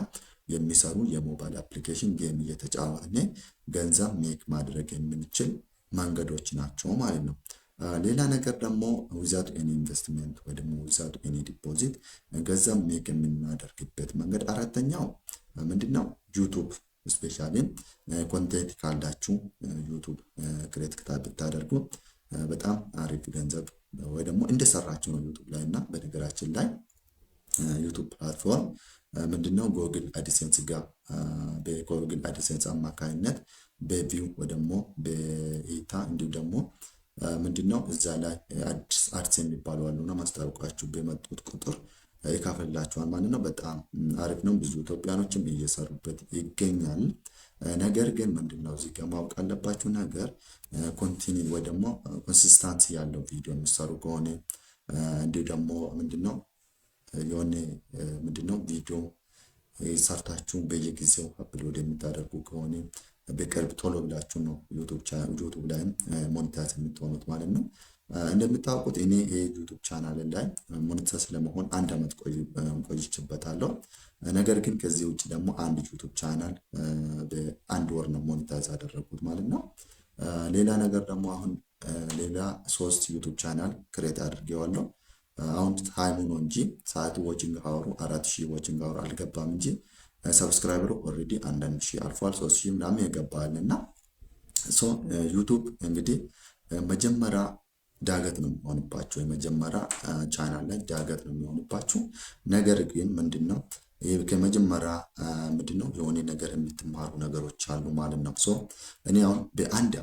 የሚሰሩ የሞባይል አፕሊኬሽን ጌም እየተጫወትን ገንዘብ ሜክ ማድረግ የምንችል መንገዶች ናቸው ማለት ነው። ሌላ ነገር ደግሞ ዊዛውት ኤኒ ኢንቨስትመንት ወይ ደግሞ ዊዛውት ኤኒ ዲፖዚት ገንዘብ ሜክ የምናደርግበት መንገድ አራተኛው ምንድነው? ዩቱብ ስፔሻሊ ኮንቴንት ካላችሁ ዩቱብ ክሬት ብታደርጉ በጣም አሪፍ ገንዘብ ወይ ደግሞ እንደሰራችሁ ነው ዩቱብ ላይ እና በነገራችን ላይ ዩቱብ ፕላትፎርም ምንድነው ጎግል አድሴንስ ጋር በጎግል አድሴንስ አማካኝነት በቪው ወይ ደግሞ በኢታ እንዲሁ ደግሞ ምንድነው እዛ ላይ አድስ የሚባሉ አሉና ማስታወቂያችሁ በመጡት ቁጥር ይከፍላችኋል ማለት ነው። በጣም አሪፍ ነው። ብዙ ኢትዮጵያኖችም እየሰሩበት ይገኛል። ነገር ግን ምንድነው እዚህ ጋር ማወቅ አለባችሁ ነገር ኮንቲኒው ወይ ደግሞ ኮንሲስታንሲ ያለው ቪዲዮ የሚሰሩ ከሆነ እንዲሁ ደግሞ ምንድነው የሆነ ምንድነው ቪዲዮ ሰርታችሁ በየጊዜው አፕሎድ የምታደርጉ ከሆነ በቅርብ ቶሎ ብላችሁ ነው ዩቱብ ላይም ሞኔታይዝ የምትሆኑት ማለት ነው። እንደምታውቁት እኔ የዩቱብ ቻናል ላይ ሞኔታይዝ ለመሆን 1 ዓመት ቆይቼበታለሁ። ነገር ግን ከዚህ ውጭ ደግሞ አንድ ዩቱብ ቻናል በ1 ወር ነው ሞኔታይዝ ያደረጉት ማለት ነው። ሌላ ነገር ደግሞ አሁን ሌላ 3 ዩቱብ ቻናል ክሬት አድርጌዋለሁ። አሁን ታይሙ ነው እንጂ ሰዓቱ ዋቺንግ አወሩ 4000 ዋቺንግ አወር አልገባም እንጂ ሰብስክራይበሩ ኦልሬዲ 1000 አልፏል። 3000 ምናምን ይገባል እና ዩቱብ እንግዲህ መጀመሪያ ዳገት ነው የሚሆንባችሁ። የመጀመሪያ ቻናል ላይ ዳገት ነው የሚሆንባችሁ። ነገር ግን ምንድነው ከመጀመሪያ ምንድነው የሆነ ነገር የምትማሩ ነገሮች አሉ ማለት ነው። እኔ አሁን በ1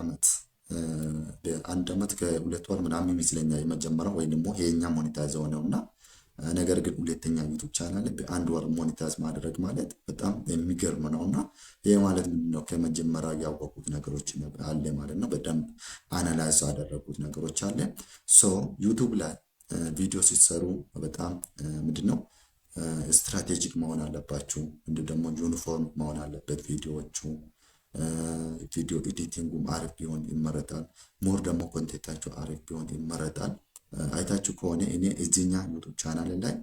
ዓመት ከ2 ወር ምናምን ይመስለኛል የመጀመሪያው ወይ ደግሞ ይሄኛ ሞኔታይዝ ሆነውና ነገር ግን ሁለተኛ ዩቱብ ቻናል በ1 ወር ሞኔታይዝ ማድረግ ማለት በጣም የሚገርም ነውና ይሄ ማለት ምንድነው ከመጀመሪያ ያወቁት ነገሮች አለ ማለት ነው። በደንብ አናላይዝ ያደረጉት ነገሮች አለ። ዩቱብ ላይ ቪዲዮ ሲሰሩ በጣም ምንድነው ስትራቴጂክ መሆን አለባችሁ። እንዲሁ ደግሞ ዩኒፎርም መሆን አለበት ቪዲዮዎቹ። ቪዲዮ ኤዲቲንጉም አሪፍ ቢሆን ይመረጣል። ሞር ደግሞ ኮንቴንታቸው አሪፍ ቢሆን ይመረጣል። አይታችሁ ከሆነ እኔ እዚህኛ ዩቱብ ቻናል ላይ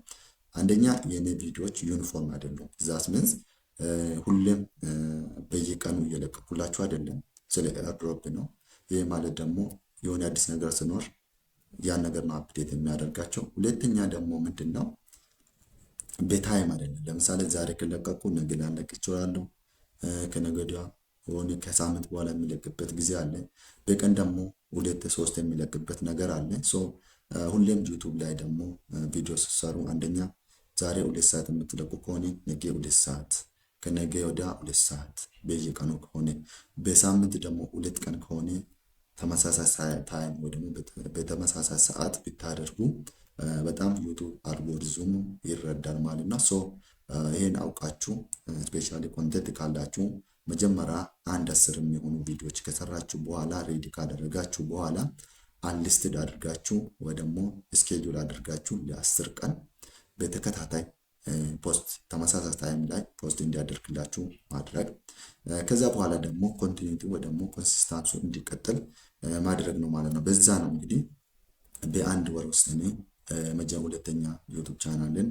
አንደኛ የኔ ቪዲዮዎች ዩኒፎርም አይደሉም። ዛት ሚንስ ሁሌም በየቀኑ እየለቀኩላችሁ አይደለም፣ ስለ ኤርድሮፕ ነው። ይሄ ማለት ደግሞ የሆነ አዲስ ነገር ሲኖር ያን ነገር ነው አፕዴት የሚያደርጋቸው። ሁለተኛ ደግሞ ምንድነው በታይም አይደለም። ለምሳሌ ዛሬ ከለቀቁ ነገ ላለቅ ይችላሉ። ከነገ ወዲያ ሆነ ከሳምንት በኋላ የሚለቅበት ጊዜ አለ። በቀን ደግሞ 2-3 የሚለቅበት ነገር አለ። ሁሌም ዩቱብ ላይ ደግሞ ቪዲዮ ሲሰሩ አንደኛ ዛሬ 2 ሰዓት የምትለቁ ከሆነ ነገ 2 ሰዓት፣ ከነገ ወዲያ 2 ሰዓት በየቀኑ ከሆነ፣ በሳምንት ደግሞ 2 ቀን ከሆነ ተመሳሳይ ታይም ወይ ደግሞ በተመሳሳይ ሰዓት ብታደርጉ በጣም ዩቱብ አልጎሪዝሙ ይረዳል ማለት ነው። ይሄን አውቃችሁ ስፔሻሊ ኮንቴንት ካላችሁ መጀመሪያ 10 የሚሆኑ ቪዲዮዎች ከሰራችሁ በኋላ ሬዲ ካደረጋችሁ በኋላ አንሊስትድ አድርጋችሁ ወይ ደግሞ ስኬጁል አድርጋችሁ ለ10 ቀን በተከታታይ ፖስት ተመሳሳይ ታይም ላይ ፖስት እንዲያደርግላችሁ ማድረግ። ከዛ በኋላ ደግሞ ኮንቲኒቲ ወይ ደግሞ ኮንሲስታንሱ እንዲቀጥል ማድረግ ነው ማለት ነው። በዛ ነው እንግዲህ በ1 ወር ውስጥ እኔ ሁለተኛ ዩቱብ ቻናልን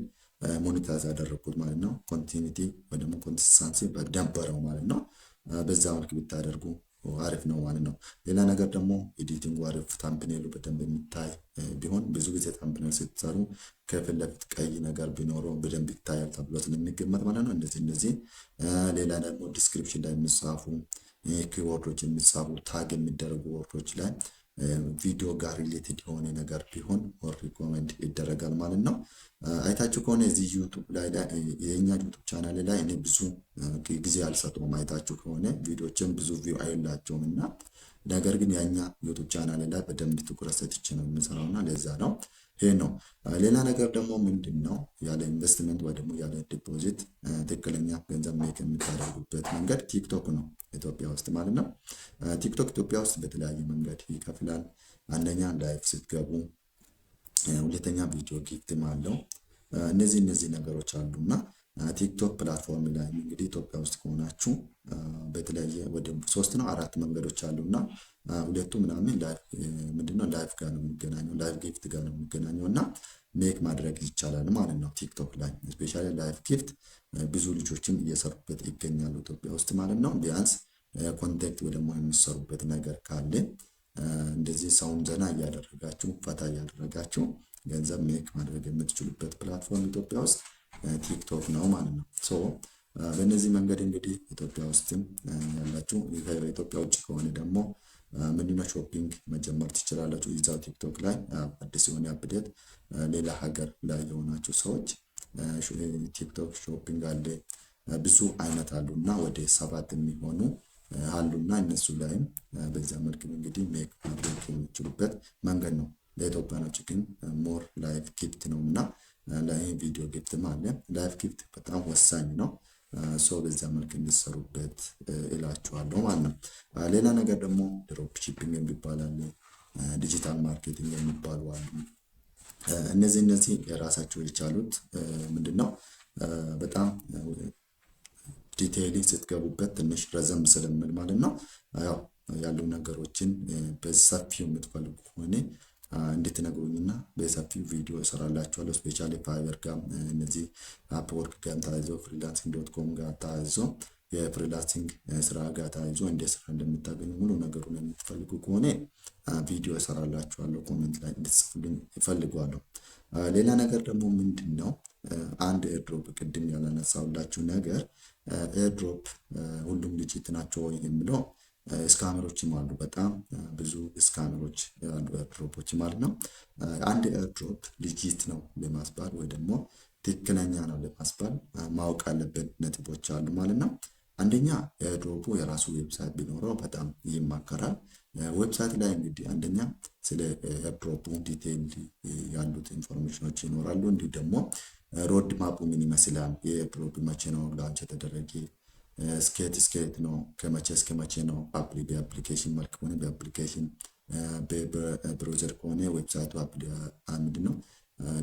ሞኔታይዝ ያደረኩት ማለት ነው። ኮንቲኒቲ ወይ ደግሞ ኮንሲስታንሲ በደንበረው ማለት ነው። በዛ መልክ ብታደርጉ አሪፍ ነው ማለት ነው። ሌላ ነገር ደግሞ ኤዲቲንግ አሪፍ፣ ታምብኔሉ በደንብ የሚታይ ቢሆን ብዙ ጊዜ ታምብኔል ስትሰሩ ከፊት ለፊት ቀይ ነገር ቢኖረው በደንብ ይታያል ተብሎ ስለሚገመት ማለት ነው። እንደዚህ ሌላ ደግሞ ዲስክሪፕሽን ላይ የሚጻፉ ኪወርዶች የሚጻፉ ታግ የሚደረጉ ወርዶች ላይ ቪዲዮ ጋር ሪሌትድ የሆነ ነገር ቢሆን ሪኮመንድ ይደረጋል ማለት ነው። አይታችሁ ከሆነ እዚህ ዩቱብ ላይ የኛ ዩቱብ ቻናል ላይ እኔ ብዙ ጊዜ አልሰጠውም። አይታችሁ ከሆነ ቪዲዮችን ብዙ ቪው አይላቸውም እና ነገር ግን ያኛ ዩቱብ ቻናል ላይ በደንብ ትኩረት ሰጥቼ ነው የምሰራውና ለዛ ነው። ይሄ ነው። ሌላ ነገር ደግሞ ምንድነው ያለ ኢንቨስትመንት ወይ ደግሞ ያለ ዲፖዚት ትክክለኛ ገንዘብ ሜክ የምታደርጉበት መንገድ ቲክቶክ ነው ኢትዮጵያ ውስጥ ማለት ነው። ቲክቶክ ኢትዮጵያ ውስጥ በተለያየ መንገድ ይከፍላል። አንደኛ ላይቭ ስትገቡ፣ ሁለተኛ ቪዲዮ ጊፍትም አለው። እነዚህ ነገሮች አሉና ቲክቶክ ፕላትፎርም ላይ እንግዲህ ኢትዮጵያ ውስጥ ከሆናችሁ በተለያየ ወደ 3 ነው 4 መንገዶች አሉና ሁለቱ ምናምን ላይቭ ምንድነው ላይቭ ጋር ነው የሚገናኘው፣ ላይቭ ጊፍት ጋር ነው የሚገናኘው እና ሜክ ማድረግ ይቻላል ማለት ነው። ቲክቶክ ላይ ስፔሻሊ ላይቭ ጊፍት ብዙ ልጆችን እየሰሩበት ይገኛሉ ኢትዮጵያ ውስጥ ማለት ነው። ቢያንስ ኮንቴንት ወይ ደግሞ የሚሰሩበት ነገር ካለ እንደዚህ ሰውን ዘና እያደረጋችሁ ፈታ እያደረጋችሁ ገንዘብ ሜክ ማድረግ የምትችሉበት ፕላትፎርም ኢትዮጵያ ውስጥ ቲክቶክ ነው ማለት ነው። በእነዚህ መንገድ እንግዲህ ኢትዮጵያ ውስጥም ያላችሁ ከኢትዮጵያ ውጭ ከሆነ ደግሞ ምንድነው ሾፒንግ መጀመር ትችላላችሁ እዛው ቲክቶክ ላይ አዲስ የሆነ አፕዴት። ሌላ ሀገር ላይ የሆናችሁ ሰዎች ቲክቶክ ሾፒንግ አለ ብዙ አይነት አሉና ወደ 7 የሚሆኑ አሉና እነሱ ላይም በዛ መልክ እንግዲህ ሜክ ማድረግ የሚችሉበት መንገድ ነው። ለኢትዮጵያኖች ግን ሞር ላይቭ ጊፍት ነውና ላይ ቪዲዮ ጊፍትም አለ። ላይቭ ጊፍት በጣም ወሳኝ ነው። በዛ መልክ እንዲሰሩበት እላችኋለሁ ማለት ነው። ሌላ ነገር ደግሞ ድሮፕ ሺፒንግ የሚባል አለ፣ ዲጂታል ማርኬቲንግ የሚባሉ አሉ። እነዚህ የራሳቸው የቻሉት ምንድነው በጣም ዲቴይሊ ስትገቡበት ትንሽ ረዘም ስለምል ማለት ነው። ያው ያሉ ነገሮችን በሰፊው የምትፈልጉ ከሆነ እንድትነግሩኝና በሰፊው ቪዲዮ እሰራላችኋለሁ። ስፔሻሊ ፋይበር ጋር እነዚህ አፕወርክ ጋር ተያይዞ ፍሪላንሲንግ ዶት ኮም ጋር ተያይዞ የፍሪላንሲንግ ስራ ጋር ተያይዞ እንዴት ስራ እንደምታገኙ ሙሉ ነገሩን የምትፈልጉ ከሆነ ቪዲዮ እሰራላችኋለሁ። ኮሜንት ላይ እንድትጽፉልኝ እፈልጋለሁ። ሌላ ነገር ደግሞ ምንድን ነው አንድ ኤርድሮፕ ቅድም ያላነሳሁላችሁ ነገር ኤርድሮፕ ሁሉም ሊጂት ናቸው ወይ የሚለው ስካመሮችም አሉ። በጣም ብዙ ስካመሮች አሉ ኤርድሮፖች ማለት ነው። አንድ ኤርድሮፕ ሊጂት ነው ለማስባል ወይ ደግሞ ትክክለኛ ነው ለማስባል ማወቅ ያለብን ነጥቦች አሉ ማለት ነው። አንደኛ ኤርድሮፑ የራሱ ዌብሳይት ቢኖረው በጣም ይመከራል። ዌብሳይት ላይ እንግዲህ አንደኛ ስለ ኤርድሮፑ ዲቴይል ያሉት ኢንፎርሜሽኖች ይኖራሉ። እንዲሁ ደግሞ ሮድ ማፑ ምን ይመስላል፣ የኤርድሮፕ መቼ ነው ላንች የተደረገ፣ እስከየት ነው፣ ከመቼ እስከ መቼ ነው፣ በአፕሊኬሽን መልክ ከሆነ በአፕሊኬሽን፣ በብሮዘር ከሆነ ዌብሳይቱ ምንድነው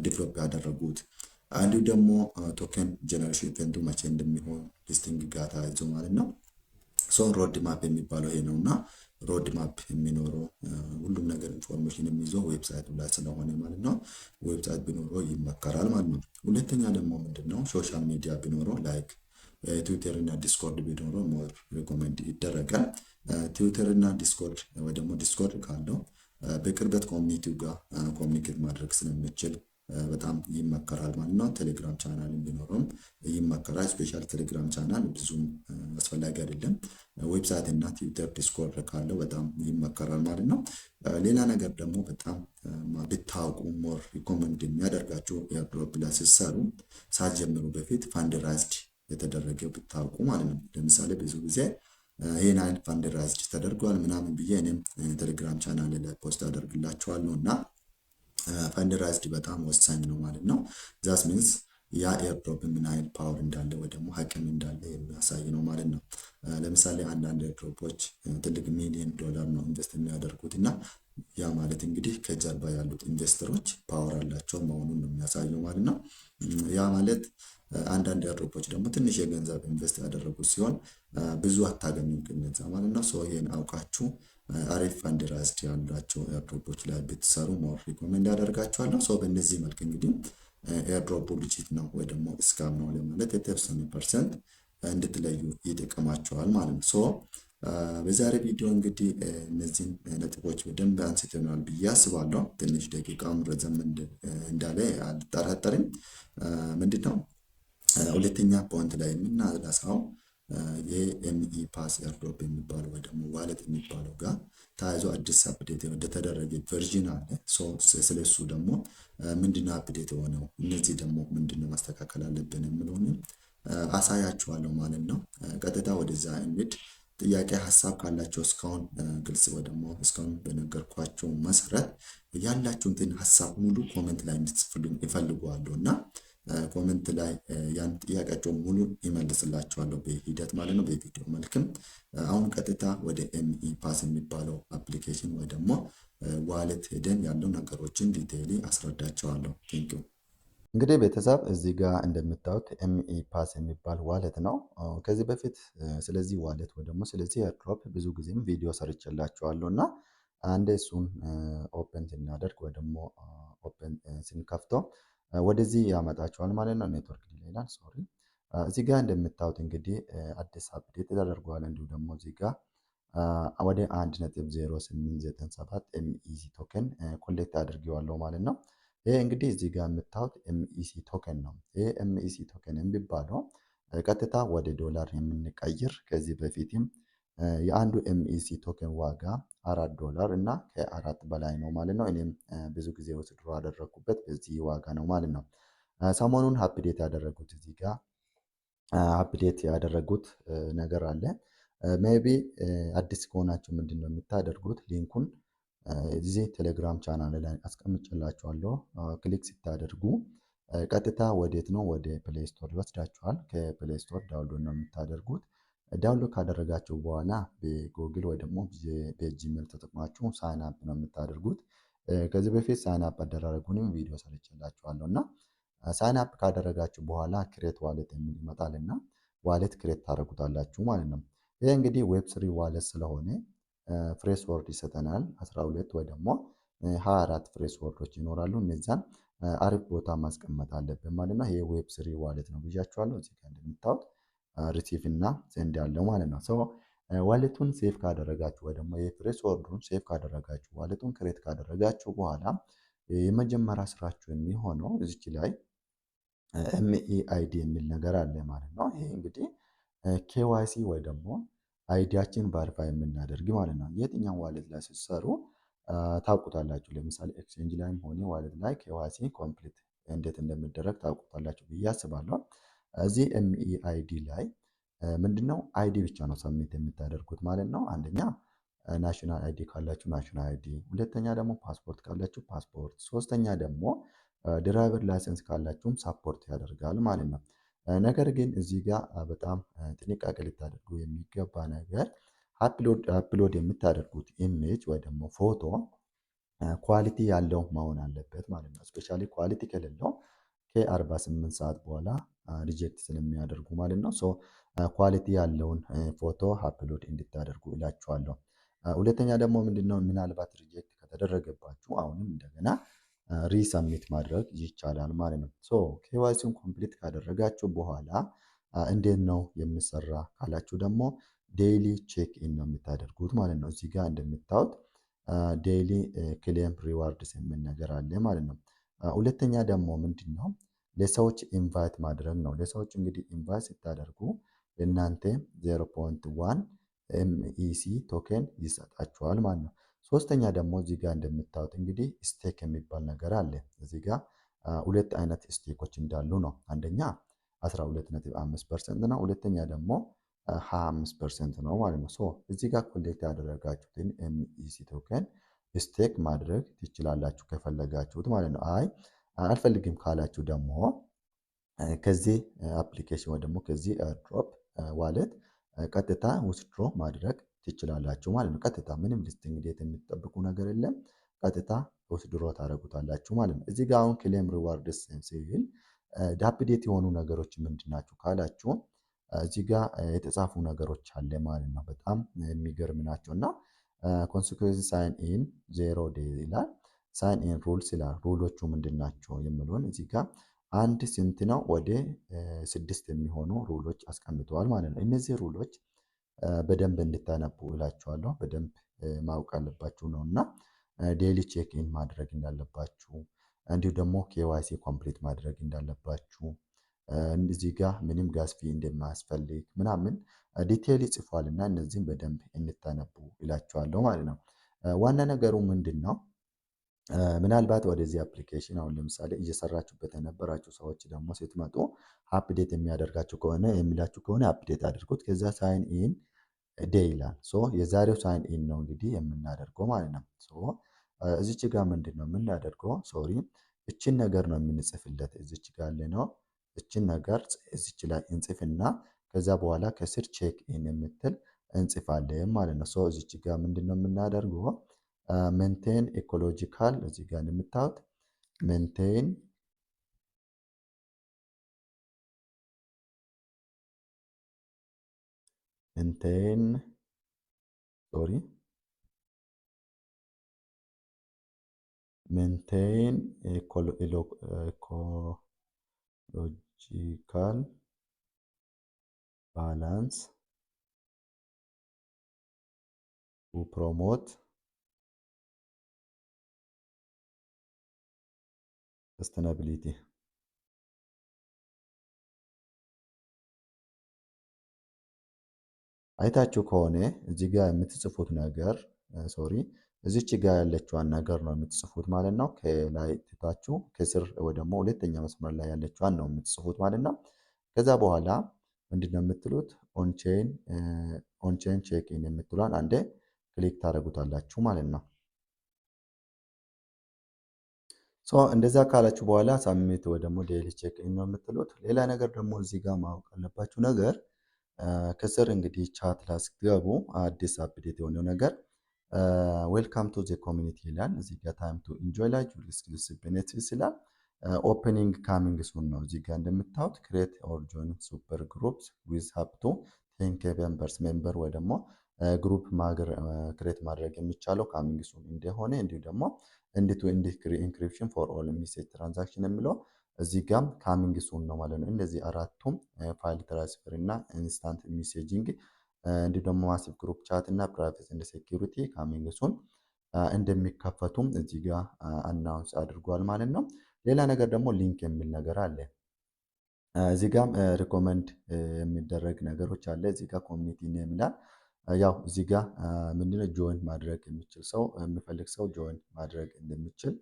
ዲቨሎፕ ያደረጉት፣ እንዲሁ ደግሞ ቶከን ጀነሬሽን ኢቨንቱ መቼ እንደሚሆን ሊስቲንግ ጋር ተያይዞ ማለት ነው። ሶ ሮድ ማፕ የሚባለው ይሄ ነው እና ሮድ ማፕ የሚኖረው ሁሉም ነገር ኢንፎርሜሽን የሚይዘው ዌብሳይቱ ላይ ስለሆነ ማለት ነው ዌብሳይት ቢኖረው ይመከራል ማለት ነው። ሁለተኛ ደግሞ ምንድነው ሶሻል ሚዲያ ቢኖረው ላይክ ትዊተር እና ዲስኮርድ ቢኖረው ሞር ሪኮሜንድ ይደረጋል። ትዊተር እና ዲስኮርድ ወይ ደግሞ ዲስኮርድ ካለው በቅርበት ኮሚኒቲው ጋር ኮሚኒኬት ማድረግ ስለሚችል በጣም ይመከራል ማለት ነው። ቴሌግራም ቻናል ቢኖረውም ይመከራል። ስፔሻል ቴሌግራም ቻናል ብዙም አስፈላጊ አይደለም። ዌብሳይት እና ትዊተር ዲስኮርድ ካለው በጣም ይመከራል ማለት ነው። ሌላ ነገር ደግሞ በጣም ብታውቁ ሞር ሪኮመንድ የሚያደርጋችሁ ኤርድሮፕ ላይ ስትሰሩ ሳትጀምሩ በፊት ፋንድራይዝድ የተደረገ ብታውቁ ማለት ነው። ለምሳሌ ብዙ ጊዜ ይሄን አይነት ፋንድራይዝድ ተደርጓል ምናምን ብዬ እኔም ቴሌግራም ቻናል ላይ ፖስት አደርግላችኋለሁ እና ፋንድራይዝድ በጣም ወሳኝ ነው ማለት ነው። ዛስ ሚንስ ያ ኤርድሮፕ ምን አይነት ፓወር እንዳለ ወይ ደግሞ አቅም እንዳለ የሚያሳይ ነው ማለት ነው። ለምሳሌ አንዳንድ ኤርድሮፖች ትልቅ ሚሊዮን ዶላር ነው ኢንቨስት የሚያደርጉት እና ያ ማለት እንግዲህ ከጀርባ ያሉት ኢንቨስተሮች ፓወር አላቸው መሆኑን ነው የሚያሳየው ማለት ነው። ያ ማለት አንዳንድ ኤርድሮፖች ደግሞ ትንሽ የገንዘብ ኢንቨስት ያደረጉት ሲሆን ብዙ አታገኙም ከነዛ ማለት ነው። ሶ ይሄን አውቃችሁ አሪፍ ፋንድራይዝድ ያላቸው ኤርድሮፖች ላይ ብትሰሩ ሞር ሪኮሜንድ ያደርጋችኋለሁ። ሶ በእነዚህ መልክ እንግዲህ ኤርድሮፕ ሊጂት ነው ወይ ደግሞ ስካም ነው ለማለት የተወሰነ ፐርሰንት እንድትለዩ ይጠቅማቸዋል ማለት ነው። ሶ በዛሬ ቪዲዮ እንግዲህ እነዚህን ነጥቦች በደንብ አንስተናል ብዬ አስባለሁ። ትንሽ ደቂቃም ረዘም እንዳለ አልጠራጠርም። ምንድነው ሁለተኛ ፖይንት ላይ የምናነሳው የኤምኢ ፓስ ኤርድሮፕ የሚባለው ወይ ደግሞ ዋሌት የሚባለው ጋር ተያይዞ አዲስ አፕዴት የተደረገ ቨርዥን አለ። ስለሱ ደግሞ ምንድነው አፕዴት የሆነው፣ እነዚህ ደግሞ ምንድነው ማስተካከል አለብን የምለውን አሳያችኋለሁ ማለት ነው። ቀጥታ ወደዛ እንሂድ። ጥያቄ ሀሳብ ካላቸው እስካሁን ግልጽ ወይ ደግሞ እስካሁን በነገርኳቸው መሰረት ያላችሁን ሀሳብ ሙሉ ኮሜንት ላይ እንድትጽፉልኝ እፈልጋለሁ እና ኮሜንት ላይ ያን ጥያቄያቸው ሙሉ ይመልስላችኋለሁ በሂደት ማለት ነው በቪዲዮ መልክም። አሁን ቀጥታ ወደ ኤምኢ ፓስ የሚባለው አፕሊኬሽን ወይ ደግሞ ዋሌት ሄደን ያለው ነገሮችን ዲቴይሊ አስረዳቸዋለሁ። ቴንኪው። እንግዲህ ቤተሰብ እዚህ ጋር እንደምታዩት ኤምኢ ፓስ የሚባል ዋሌት ነው። ከዚህ በፊት ስለዚህ ዋሌት ወይ ደግሞ ስለዚህ ኤርድሮፕ ብዙ ጊዜም ቪዲዮ ሰርቼላችኋለሁ እና አንዴ እሱን ኦፕን ስናደርግ ወይ ደግሞ ኦፕን ስንከፍተው ወደዚህ ያመጣችኋል ማለት ነው። ኔትወርክ ዲሌይ ይላል ሶሪ። እዚህ ጋር እንደምታዩት እንግዲህ አዲስ አፕዴት ተደርጓል። እንዲሁ ደግሞ እዚህ ጋር ወደ 1.0897 ኤምኢሲ ቶከን ኮሌክት አድርጌዋለሁ ማለት ነው። ይሄ እንግዲህ እዚህ ጋር የምታዩት ኤምኢሲ ቶከን ነው። ይሄ ኤምኢሲ ቶከን የሚባለው ቀጥታ ወደ ዶላር የምንቀይር ከዚህ በፊትም የአንዱ ኤምኢሲ ቶከን ዋጋ $4 እና ከ4 በላይ ነው ማለት ነው። እኔም ብዙ ጊዜ ወስድሮ ያደረኩበት በዚህ ዋጋ ነው ማለት ነው። ሰሞኑን አፕዴት ያደረጉት እዚህ ጋር አፕዴት ያደረጉት ነገር አለ። ሜቢ አዲስ ከሆናችሁ ምንድን ነው የምታደርጉት? ሊንኩን እዚህ ቴሌግራም ቻናል ላይ አስቀምጬላችኋለሁ። ክሊክ ስታደርጉ ቀጥታ ወዴት ነው? ወደ ፕሌይ ስቶር ይወስዳችኋል። ከፕሌይ ስቶር ዳውንሎድ ነው የምታደርጉት። ዳውንሎድ ካደረጋችሁ በኋላ በጉግል ወይ ደግሞ በጂሜል ተጠቅማችሁ ሳይን አፕ ነው የምታደርጉት። ከዚህ በፊት ሳይን አፕ አደራረጉንም ቪዲዮ ሰርቼላችኋለሁ እና ሳይን አፕ ካደረጋችሁ በኋላ ክሬት ዋሌት የሚል ይመጣል እና ዋሌት ክሬት ታደርጉታላችሁ ማለት ነው። ይሄ እንግዲህ ዌብ ስሪ ዋሌት ስለሆነ ፍሬስ ወርድ ይሰጠናል 12 ወይ ደግሞ 24 ፍሬስ ወርዶች ይኖራሉ። እነዛን አሪፍ ቦታ ማስቀመጥ አለብን ማለት ነው። ይሄ ዌብ ስሪ ዋሌት ነው ብያችኋለሁ። እዚህ ጋር እንደምታዩት ሪሲቭ እና ሴንድ ያለው ማለት ነው። ሶ ዋሌቱን ሴፍ ካደረጋችሁ ወይ ደግሞ የፍሬስ ወርዱን ሴፍ ካደረጋችሁ ዋሌቱን ክሬት ካደረጋችሁ በኋላ የመጀመሪያ ስራችሁ የሚሆነው እዚች ላይ ኤምኢአይዲ የሚል ነገር አለ ማለት ነው። ይሄ እንግዲህ ኬዋይሲ ወይ ደግሞ አይዲያችን ቫሪፋይ የምናደርግ ማለት ነው። የትኛው ዋሌት ላይ ስትሰሩ ታውቁታላችሁ። ለምሳሌ ኤክስቼንጅ ላይም ሆነ ዋሌት ላይ ኬዋይሲ ኮምፕሊት እንዴት እንደሚደረግ ታውቁታላችሁ ብዬ አስባለሁ። እዚህ ኤምኢአይዲ ላይ ምንድነው አይዲ ብቻ ነው ሰሚት የምታደርጉት ማለት ነው። አንደኛ ናሽናል አይዲ ካላችሁ ናሽናል አይዲ፣ ሁለተኛ ደግሞ ፓስፖርት ካላችሁ ፓስፖርት፣ ሶስተኛ ደግሞ ድራይቨር ላይሰንስ ካላችሁም ሳፖርት ያደርጋል ማለት ነው። ነገር ግን እዚህ ጋር በጣም ጥንቃቄ ልታደርጉ የሚገባ ነገር አፕሎድ የምታደርጉት ኢሜጅ ወይ ደግሞ ፎቶ ኳሊቲ ያለው መሆን አለበት ማለት ነው። ስፔሻሊ ኳሊቲ ከሌለው ከ48 ሰዓት በኋላ ሪጀክት ስለሚያደርጉ ማለት ነው። ሶ ኳሊቲ ያለውን ፎቶ አፕሎድ እንድታደርጉ እላችኋለሁ። ሁለተኛ ደግሞ ምንድነው ምናልባት ሪጀክት ከተደረገባችሁ አሁንም እንደገና ሪሰሚት ማድረግ ይቻላል ማለት ነው። ሶ ኬዋይሲውን ኮምፕሊት ካደረጋችሁ በኋላ እንዴት ነው የሚሰራ ካላችሁ ደግሞ ዴይሊ ቼክ ኢን ነው የምታደርጉት ማለት ነው። እዚህ ጋር እንደምታዩት ዴይሊ ክሌም ሪዋርድስ የሚል ነገር አለ ማለት ነው። ሁለተኛ ደግሞ ምንድን ነው ለሰዎች ኢንቫይት ማድረግ ነው። ለሰዎች እንግዲህ ኢንቫይት ስታደርጉ ለእናንተ 0.1 ኤምኢሲ ቶኬን ይሰጣችኋል ማለት ነው። ሶስተኛ ደግሞ እዚህ ጋር እንደምታዩት እንግዲህ ስቴክ የሚባል ነገር አለ። እዚህ ጋር ሁለት አይነት ስቴኮች እንዳሉ ነው። አንደኛ 12.5% ነው። ሁለተኛ ደግሞ 25% ነው ማለት ነው። ሶ እዚህ ጋር ኮሌክት ያደረጋችሁትን ኤምኢሲ ቶከን ስቴክ ማድረግ ትችላላችሁ ከፈለጋችሁት ማለት ነው። አይ አልፈልግም ካላችሁ ደግሞ ከዚህ አፕሊኬሽን ወይ ደግሞ ከዚህ ድሮፕ ዋሌት ቀጥታ ውስድሮ ማድረግ ትችላላችሁ ማለት ነው። ቀጥታ ምንም ሊስቲንግ ዴት የሚጠብቁ ነገር የለም። ቀጥታ ውስድሮ ታደርጉታላችሁ ማለት ነው። እዚህ ጋር አሁን ክሌም ሪዋርድስ ሲል ዳፕዴት የሆኑ ነገሮች ምንድን ናቸው ካላችሁ እዚህ ጋር የተጻፉ ነገሮች አለ ማለት ነው። በጣም የሚገርም ናቸው እና ኮንሲኩዌንስ ሳይን ኢን 0 ዴይ ይላል። ሳይን ኢን ሩልስ ይላል። ሩሎቹ ምንድን ናቸው የሚለውን እዚህ ጋር አንድ ስንት ነው ወደ 6 የሚሆኑ ሩሎች አስቀምጠዋል ማለት ነው። እነዚህ ሩሎች በደንብ እንድታነቡ እላችኋለሁ። በደንብ ማወቅ አለባችሁ ነው እና ዴይሊ ቼክ ኢን ማድረግ እንዳለባችሁ እንዲሁ ደግሞ ኬዋይሲ ኮምፕሊት ማድረግ እንዳለባችሁ እዚህ ጋር ምንም ጋዝ ፊ እንደማያስፈልግ ምናምን ዲቴይል ይጽፏል እና እነዚህም በደንብ እንድታነቡ እላችኋለሁ ማለት ነው። ዋና ነገሩ ምንድን ነው? ምናልባት ወደዚህ አፕሊኬሽን አሁን ለምሳሌ እየሰራችሁበት የነበራችሁ ሰዎች ደግሞ ስትመጡ አፕዴት የሚያደርጋችሁ ከሆነ የሚላችሁ ከሆነ አፕዴት አድርጉት። ከዛ ሳይን ኢን ዴይ ይላል። ሶ የዛሬው ሳይን ኢን ነው እንግዲህ የምናደርገው ማለት ነው። ሶ እዚች ጋር ምንድን ነው የምናደርገው? ሶሪ እችን ነገር ነው የምንጽፍለት። እዚች ጋር ያለ ነው። እችን ነገር እዚች ላይ እንጽፍና ከዛ በኋላ ከስር ቼክ ኢን የምትል እንጽፋለን ማለት ነው። ሶ እዚች ጋር ምንድን ነው የምናደርገው? ሜንቴን ኢኮሎጂካል እዚህ ጋር የምታዩት ሜንቴን ሶሪ ሜንቴን ኢኮሎጂካል ባላንስ ቱ ፕሮሞት ሰስተናቢሊቲ አይታችሁ ከሆነ እዚህ ጋር የምትጽፉት ነገር ሶሪ እዚች ጋር ያለችዋን ነገር ነው የምትጽፉት ማለት ነው። ከላይ ትታችሁ ከስር ወይ ደግሞ ሁለተኛ መስመር ላይ ያለችዋን ነው የምትጽፉት ማለት ነው። ከዛ በኋላ ምንድነው የምትሉት? ኦንቼን ቼክ ኢን የምትሏን አንዴ ክሊክ ታደርጉታላችሁ ማለት ነው። ሶ እንደዛ ካላችሁ በኋላ ሳሚት ወይ ደግሞ ዴይሊ ቼክ ኢን ነው የምትሉት። ሌላ ነገር ደግሞ እዚህ ጋር ማወቅ አለባችሁ ነገር ከስር እንግዲህ ቻት ላይ ስትገቡ አዲስ አፕዴት የሆነው ነገር ዌልካም ቱ ዘ ኮሚኒቲ ይላል። እዚህ ጋር ታይም ቱ ኢንጆይ ላይ ኤክስክሉሲቭ ቤኔፊትስ ይላል። ኦፕኒንግ ካሚንግ ሱን ነው። እዚህ ጋር እንደምታዩት ክሬት ኦር ጆይን ሱፐር ግሩፕስ ዊዝ ሀፕ ቱ 10K ሜምበር ወይ ደግሞ ግሩፕ ክሬት ማድረግ የሚቻለው ካሚንግ ሱን እንደሆነ እንዲሁ ደግሞ እንዲቱ ኢንክሪፕሽን ፎር ኦል ሚሴጅ ትራንዛክሽን የሚለው እዚህ ጋር ካሚንግ ሱን ነው ማለት ነው። እነዚህ አራቱም ፋይል ትራንስፈር እና ኢንስታንት ሜሴጂንግ እንዲሁ ደግሞ ማሲቭ ግሩፕ ቻት እና ፕራይቬሲ እንደ ሴኪሪቲ ካሚንግ ሱን እንደሚከፈቱም እዚህ ጋር አናውንስ አድርጓል ማለት ነው። ሌላ ነገር ደግሞ ሊንክ የሚል ነገር አለ። እዚህ ጋር ሪኮመንድ የሚደረግ ነገሮች አለ። እዚህ ጋር ኮሚኒቲ ኔም ይላል። ያው እዚህ ጋር ምንድነው ጆይን ማድረግ የሚችል ሰው የሚፈልግ ሰው ጆይን ማድረግ እንደሚችል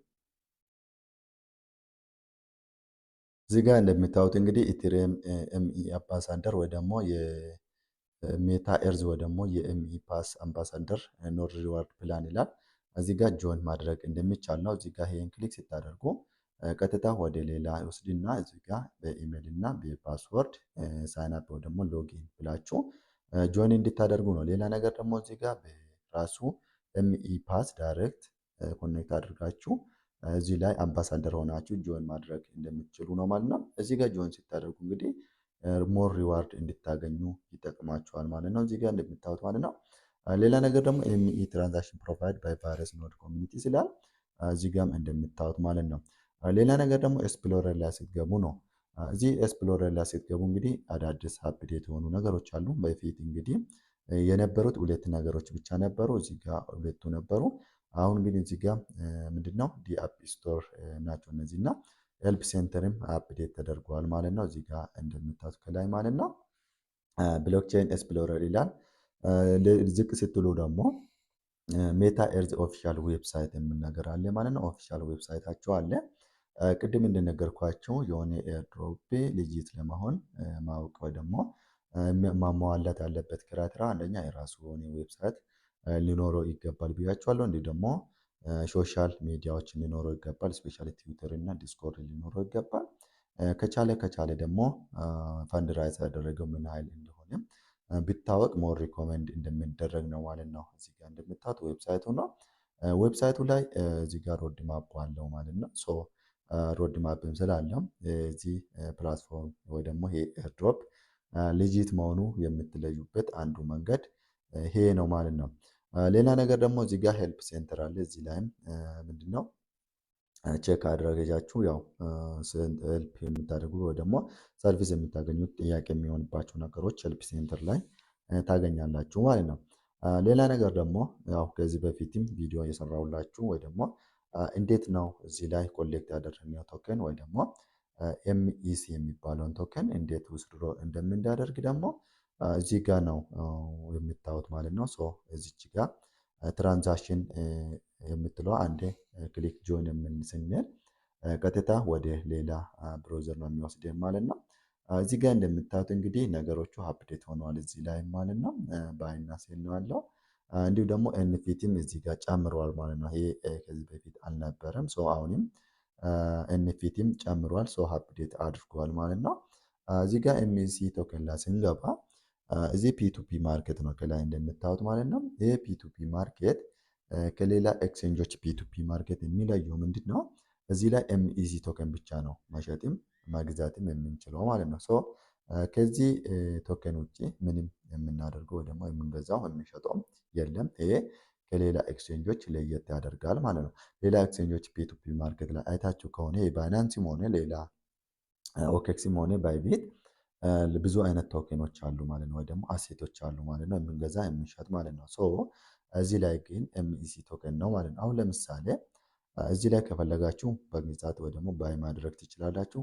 እዚህ ጋር እንደምታዩት እንግዲህ ኢቴሪየም ኤምኢ አምባሳደር ወይ ደግሞ የሜታ ኤርዝ ወይ ደግሞ የኤምኢ ፓስ አምባሳደር ኖድ ሪዋርድ ፕላን ይላል። እዚህ ጋር ጆይን ማድረግ እንደሚቻል ነው። እዚህ ጋር ይሄን ክሊክ ስታደርጉ ቀጥታ ወደ ሌላ ይወስድና እዚህ ጋር በኢሜል እና በፓስወርድ ሳይን አፕ ወይ ደግሞ ሎጊን ብላችሁ ጆይን እንድታደርጉ ነው። ሌላ ነገር ደግሞ እዚህ ጋር በራሱ ኤምኢ ፓስ ዳይሬክት ኮኔክት አድርጋችሁ እዚህ ላይ አምባሳደር ሆናችሁ ጆይን ማድረግ እንደምትችሉ ነው ማለት ነው። እዚህ ጋር ጆይን ስታደርጉ እንግዲህ ሞር ሪዋርድ እንድታገኙ ይጠቅማችኋል ማለት ነው። እዚህ ጋር እንደምታዩት ማለት ነው። ሌላ ነገር ደግሞ ኤምኢ ትራንዛክሽን ፕሮቫይድ ባይ ቫይረስ ኖድ ኮሚኒቲ ስላል እዚህ ጋርም እንደምታዩት ማለት ነው። ሌላ ነገር ደግሞ ኤክስፕሎረር ላይ ስትገቡ ነው። እዚህ ኤክስፕሎረር ላይ ስትገቡ እንግዲህ አዳዲስ አፕዴት የሆኑ ነገሮች አሉ። በፊት እንግዲህ የነበሩት ሁለት ነገሮች ብቻ ነበሩ። እዚህ ጋር ሁለቱ ነበሩ። አሁን ግን እዚህ ጋር ምንድነው ዲአፕ ስቶር ናቸው እነዚህ እና ሄልፕ ሴንተርም አፕዴት ተደርጓል ማለት ነው። እዚህ ጋር እንደምታዩት ከላይ ማለት ነው ብሎክቼን ኤክስፕሎረር ይላል። ዝቅ ስትሉ ደግሞ ሜታ ኤርዝ ኦፊሻል ዌብሳይት የሚል ነገር አለ ማለት ነው። ኦፊሻል ዌብሳይታቸው አለ። ቅድም እንደነገርኳቸው የሆነ ኤርድሮፕ ልጅት ለመሆን ማወቅ ወይ ደግሞ ማሟላት ያለበት ክራይቴሪያ አንደኛ የራሱ የሆነ ዌብሳይት ሊኖረው ይገባል ብያቸዋለሁ። እንዲህ ደግሞ ሶሻል ሚዲያዎች ሊኖረው ይገባል። ስፔሻሊ ትዊተር እና ዲስኮርድ ሊኖረው ይገባል። ከቻለ ደግሞ ፈንድ ራይዝ ያደረገው ምን ያህል እንደሆነ ቢታወቅ ሞር ሪኮመንድ እንደሚደረግ ነው ማለት ነው። እዚህ ጋር እንደምታዩት ዌብሳይቱ ነው። ዌብሳይቱ ላይ እዚህ ጋር ሮድ ማፕ አለው ማለት ነው። ሶ ሮድ ማፕም ስላለው እዚህ ፕላትፎርም ወይ ደግሞ ይሄ ኤርድሮፕ ሌጂት መሆኑ የምትለዩበት አንዱ መንገድ ይሄ ነው ማለት ነው። ሌላ ነገር ደግሞ እዚህ ጋር ሄልፕ ሴንተር አለ። እዚህ ላይም ምንድነው ቼክ አድራገጃችሁ ያው ሄልፕ የምታደርጉ ወይ ደግሞ ሰርቪስ የምታገኙት ጥያቄ የሚሆንባቸው ነገሮች ሄልፕ ሴንተር ላይ ታገኛላችሁ ማለት ነው። ሌላ ነገር ደግሞ ያው ከዚህ በፊትም ቪዲዮ እየሰራሁላችሁ ወይ ደግሞ እንዴት ነው እዚህ ላይ ኮሌክት ያደረግነው ቶከን ወይ ደግሞ ኤምኢሲ የሚባለውን ቶከን እንዴት ውስድሮ እንደምናደርግ ደግሞ እዚህ ጋር ነው የምታዩት ማለት ነው። ሶ እዚች ጋር ትራንዛክሽን የምትለው አንዴ ክሊክ ጆይን የምን ስንል ቀጥታ ወደ ሌላ ብሮዘር ነው የሚወስደን ማለት ነው። እዚህ ጋር እንደምታዩት እንግዲህ ነገሮቹ አፕዴት ሆነዋል እዚህ ላይ ማለት ነው። በአይና ሴል ነው ያለው። እንዲሁ ደግሞ ኤንፊቲም እዚህ ጋር ጨምሯል ማለት ነው። ይሄ ከዚህ በፊት አልነበረም። ሶ አሁንም ኤንፊቲም ጨምሯል። ሶ አፕዴት አድርጓል ማለት ነው። እዚህ ጋር ኤምኤሲ ቶከን ላይ ስንገባ እዚህ ፒቱፒ ማርኬት ነው ከላይ እንደምታዩት ማለት ነው። ይሄ ፒቱፒ ማርኬት ከሌላ ኤክስቼንጆች ፒቱፒ ማርኬት የሚለየው ምንድን ነው? እዚህ ላይ ኤምኢሲ ቶከን ብቻ ነው መሸጥም መግዛትም የምንችለው ማለት ነው። ሶ ከዚህ ቶከን ውጭ ምንም የምናደርገው ወይ ደግሞ የምንገዛው የምንሸጠውም የለም። ይሄ ከሌላ ኤክስቼንጆች ለየት ያደርጋል ማለት ነው። ሌላ ኤክስቼንጆች ፒቱፒ ማርኬት ላይ አይታችሁ ከሆነ የባይናንስም ሆነ ሌላ ኦኬክስም ሆነ ባይቢት ብዙ አይነት ቶኬኖች አሉ ማለት ነው። ወይ ደግሞ አሴቶች አሉ ማለት ነው፣ የምንገዛ የምንሸጥ ማለት ነው። ሶ እዚህ ላይ ግን ኤምኢሲ ቶከን ነው ማለት ነው። አሁን ለምሳሌ እዚህ ላይ ከፈለጋችሁ በግዛት ወይ ደግሞ ባይ ማድረግ ትችላላችሁ።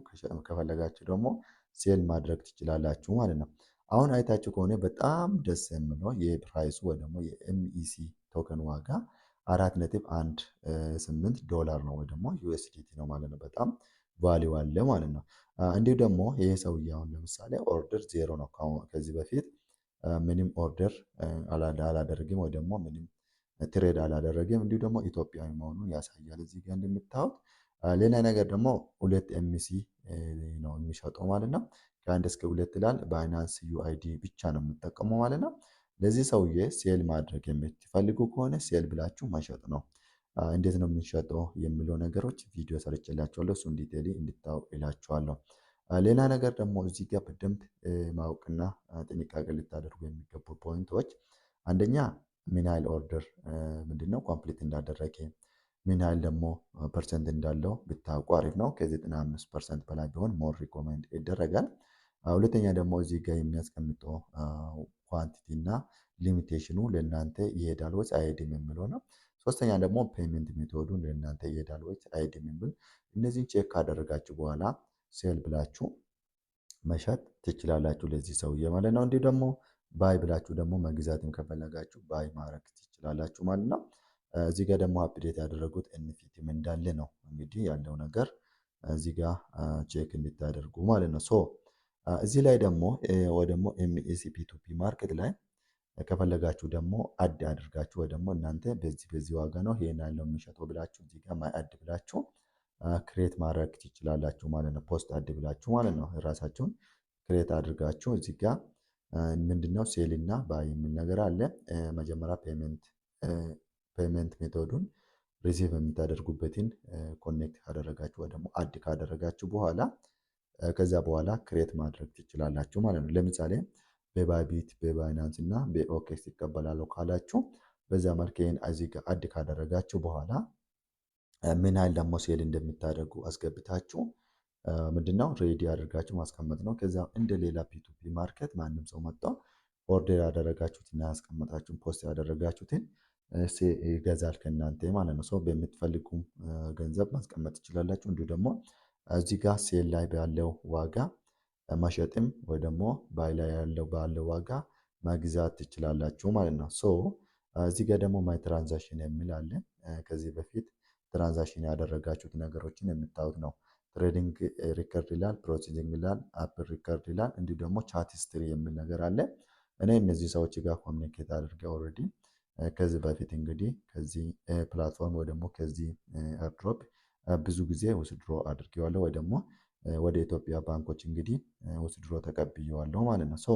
ከፈለጋችሁ ደግሞ ሴል ማድረግ ትችላላችሁ ማለት ነው። አሁን አይታችሁ ከሆነ በጣም ደስ የሚለው የፕራይሱ ወይ ደግሞ የኤምኢሲ ቶከን ዋጋ 4.18 ዶላር ነው ወይ ደግሞ ዩኤስዲቲ ነው ማለት ነው። በጣም ቫሊው አለ ማለት ነው። እንዲሁ ደግሞ ይሄ ሰውዬ አሁን ለምሳሌ ኦርደር ዜሮ ነው። ከዚህ በፊት ምንም ኦርደር አላደረግም ወይ ደግሞ ምንም ትሬድ አላደረግም። እንዲሁ ደግሞ ኢትዮጵያዊ መሆኑን ያሳያል እዚህ ጋር እንደምታዩት። ሌላ ነገር ደግሞ 2 ኤምሲ ነው የሚሸጠው ማለት ነው። ከ1 እስከ 2 ይላል። ባይናንስ ዩአይዲ ብቻ ነው የምጠቀመው ማለት ነው። ለዚህ ሰውዬ ሴል ማድረግ የምትፈልጉ ከሆነ ሴል ብላችሁ መሸጥ ነው። እንዴት ነው የምንሸጠው የሚለው ነገሮች ቪዲዮ ሰርቼላችኋለሁ። እሱን ዲቴይል እንድታው እላችኋለሁ። ሌላ ነገር ደግሞ እዚህ ጋር በደንብ ማወቅና ጥንቃቄ ልታደርጉ የሚገቡ ፖይንቶች፣ አንደኛ ምን ያህል ኦርደር ምንድነው ኮምፕሊት እንዳደረገ ምን ያህል ደግሞ ፐርሰንት እንዳለው ብታውቁ አሪፍ ነው። ከ95% በላይ ቢሆን ሞር ሪኮመንድ ይደረጋል። ሁለተኛ ደግሞ እዚህ ጋር የሚያስቀምጠው ኳንቲቲ እና ሊሚቴሽኑ ለእናንተ ይሄዳል ወይስ አይሄድም የሚለው ነው። ሶስተኛ ደግሞ ፔመንት ሜቶዱን ለእናንተ ይሄዳል ወይስ አይሄድም የሚል፣ እነዚህን ቼክ ካደረጋችሁ በኋላ ሴል ብላችሁ መሸጥ ትችላላችሁ ለዚህ ሰውዬ ማለት ነው። እንዲሁ ደግሞ ባይ ብላችሁ ደግሞ መግዛትም ከፈለጋችሁ ባይ ማድረግ ትችላላችሁ ማለት ነው። እዚህ ጋር ደግሞ አፕዴት ያደረጉት ኤንፊቲም እንዳለ ነው እንግዲህ ያለው ነገር እዚህ ጋር ቼክ እንድታደርጉ ማለት ነው። ሶ እዚህ ላይ ደግሞ ወይ ደግሞ ኤምኤሲ ፒቱፒ ማርኬት ላይ ከፈለጋችሁ ደግሞ አድ አድርጋችሁ ወይ ደግሞ እናንተ በዚህ ዋጋ ነው ይሄን ያለው የሚሸጠው ብላችሁ እዚህ ጋር ማይ አድ ብላችሁ ክሬት ማድረግ ትችላላችሁ ማለት ነው። ፖስት አድ ብላችሁ ማለት ነው። ራሳችሁን ክሬት አድርጋችሁ እዚህ ጋር ምንድነው ሴል እና ባይ የሚል ነገር አለ። መጀመሪያ ፔመንት ሜቶዱን ሪሲቭ የምታደርጉበትን ኮኔክት ካደረጋችሁ ወይ ደግሞ አድ ካደረጋችሁ በኋላ ከዛ በኋላ ክሬት ማድረግ ትችላላችሁ ማለት ነው። ለምሳሌ በባይቢት በባይናንስ እና በኦኬክስ ይቀበላሉ ካላችሁ በዛ መልክ ይሄን እዚህ ጋር አድ ካደረጋችሁ በኋላ ምን ያህል ደግሞ ሴል እንደምታደርጉ አስገብታችሁ ምንድነው ሬዲ አድርጋችሁ ማስቀመጥ ነው። ከዛ እንደ ሌላ ፒቱፒ ማርኬት ማንም ሰው መጥቶ ኦርደር ያደረጋችሁትና ያስቀመጣችሁን ፖስት ያደረጋችሁትን ይገዛል ከእናንተ ማለት ነው። ሰው በምትፈልጉ ገንዘብ ማስቀመጥ ትችላላችሁ። እንዲሁ ደግሞ እዚህ ጋር ሴል ላይ ባለው ዋጋ መሸጥም ወይ ደግሞ ባይ ላይ ባለው ዋጋ መግዛት ትችላላችሁ ማለት ነው። ሶ እዚህ ጋር ደግሞ ማይ ትራንዛክሽን የሚል አለ። ከዚህ በፊት ትራንዛክሽን ያደረጋችሁት ነገሮችን የምታዩት ነው። ትሬዲንግ ሪከርድ ይላል፣ ፕሮሲዲንግ ይላል፣ አፕ ሪከርድ ይላል፣ እንዲሁ ደግሞ ቻት ሂስትሪ የሚል ነገር አለ። እኔ እነዚህ ሰዎች ጋር ኮሚኒኬት አድርጌ ኦልሬዲ ከዚህ በፊት እንግዲህ ከዚህ ፕላትፎርም ወይ ደግሞ ከዚህ ኤርድሮፕ ብዙ ጊዜ ውስድሮ አድርጌዋለሁ ወይ ደግሞ ወደ ኢትዮጵያ ባንኮች እንግዲህ ውስድሮ ተቀብዬዋለሁ ማለት ነው። ሶ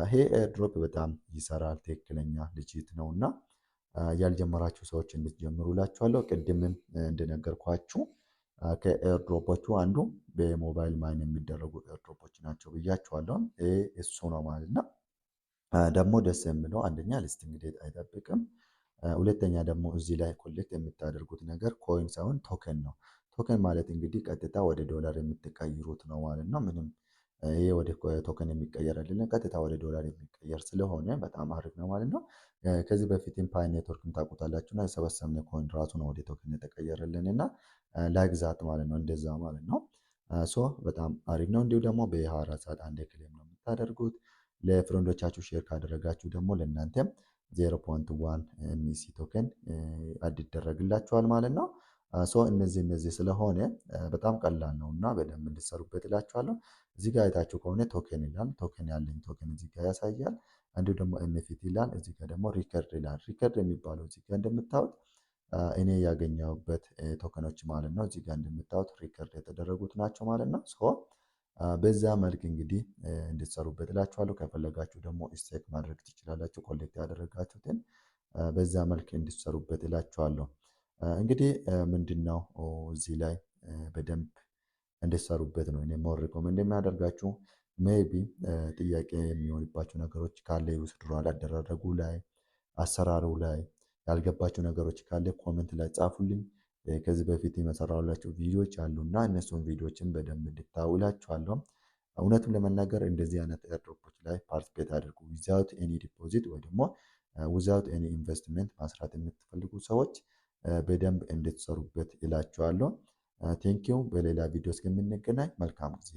ይሄ ኤርድሮፕ በጣም ይሰራል፣ ትክክለኛ ልጅት ነው እና ያልጀመራችሁ ሰዎች እንድትጀምሩ እላችኋለሁ። ቅድምም እንደነገርኳችሁ ከኤርድሮፖቹ አንዱ በሞባይል ማይን የሚደረጉ ኤርድሮፖች ናቸው ብያችኋለሁ። ይሄ እሱ ነው ማለት ነው። ደግሞ ደስ የሚለው አንደኛ ሊስቲንግ ዴት አይጠብቅም። ሁለተኛ ደግሞ እዚህ ላይ ኮሌክት የምታደርጉት ነገር ኮይን ሳይሆን ቶከን ነው። ቶከን ማለት እንግዲህ ቀጥታ ወደ ዶላር የምትቀይሩት ነው ማለት ነው። ምንም ይሄ ወደ ቶከን የሚቀየር አይደለም፣ ቀጥታ ወደ ዶላር የሚቀየር ስለሆነ በጣም አሪፍ ነው ማለት ነው። ከዚህ በፊትም ፓይ ኔትወርክን ታውቁታላችሁ እና የሰበሰብነው ኮይን ራሱ ነው ወደ ቶከን የተቀየረልን እና ለግዛት ማለት ነው፣ እንደዛ ማለት ነው። ሶ በጣም አሪፍ ነው። እንዲሁ ደግሞ በ24 ሰዓት አንዴ ክሌም ነው የምታደርጉት። ለፍሬንዶቻችሁ ሼር ካደረጋችሁ ደግሞ ለእናንተም 0.1 ኤምሲ ቶከን አድ ይደረግላችኋል ማለት ነው። ሶ እነዚህ ስለሆነ በጣም ቀላል ነው እና በደንብ እንድትሰሩበት እላችኋለሁ። እዚህ ጋር አይታችሁ ከሆነ ቶከን ይላል። ቶከን ያለኝ ቶከን እዚህ ጋር ያሳያል። እንዲሁ ደግሞ ኤንኤፍቲ ይላል። እዚህ ጋር ደግሞ ሪከርድ ይላል። ሪከርድ የሚባለው እዚህ ጋር እንደምታዩት እኔ ያገኘሁበት ቶከኖች ማለት ነው። እዚህ ጋር እንደምታዩት ሪከርድ የተደረጉት ናቸው ማለት ነው። ሶ በዛ መልክ እንግዲህ እንድትሰሩበት እላችኋለሁ። ከፈለጋችሁ ደግሞ ስቴክ ማድረግ ትችላላችሁ። ኮሌክት ያደረጋችሁትን በዛ መልክ እንድትሰሩበት እላችኋለሁ። እንግዲህ ምንድነው እዚህ ላይ በደንብ እንድትሰሩበት ነው እኔ ሞር ሪኮመንድ የሚያደርጋችሁ። ሜቢ ጥያቄ የሚሆንባቸው ነገሮች ካለ ውስድሮ አደራረጉ ላይ አሰራሩ ላይ ያልገባቸው ነገሮች ካለ ኮሜንት ላይ ጻፉልኝ። ከዚህ በፊት የሰራሁላችሁ ቪዲዮዎች አሉና እነሱን ቪዲዮዎችን በደንብ እንድታዩ እላችኋለሁ። እውነቱን ለመናገር እንደዚህ አይነት ኤርድሮፖች ላይ ፓርቲስፔት አድርጉ። ዊዛውት ኤኒ ዲፖዚት ወይ ደግሞ ዊዛውት ኤኒ ኢንቨስትመንት ማስራት የምትፈልጉ ሰዎች በደንብ እንድትሰሩበት እላችኋለሁ። ቴንኪው። በሌላ ቪዲዮ እስከምንገናኝ መልካም ጊዜ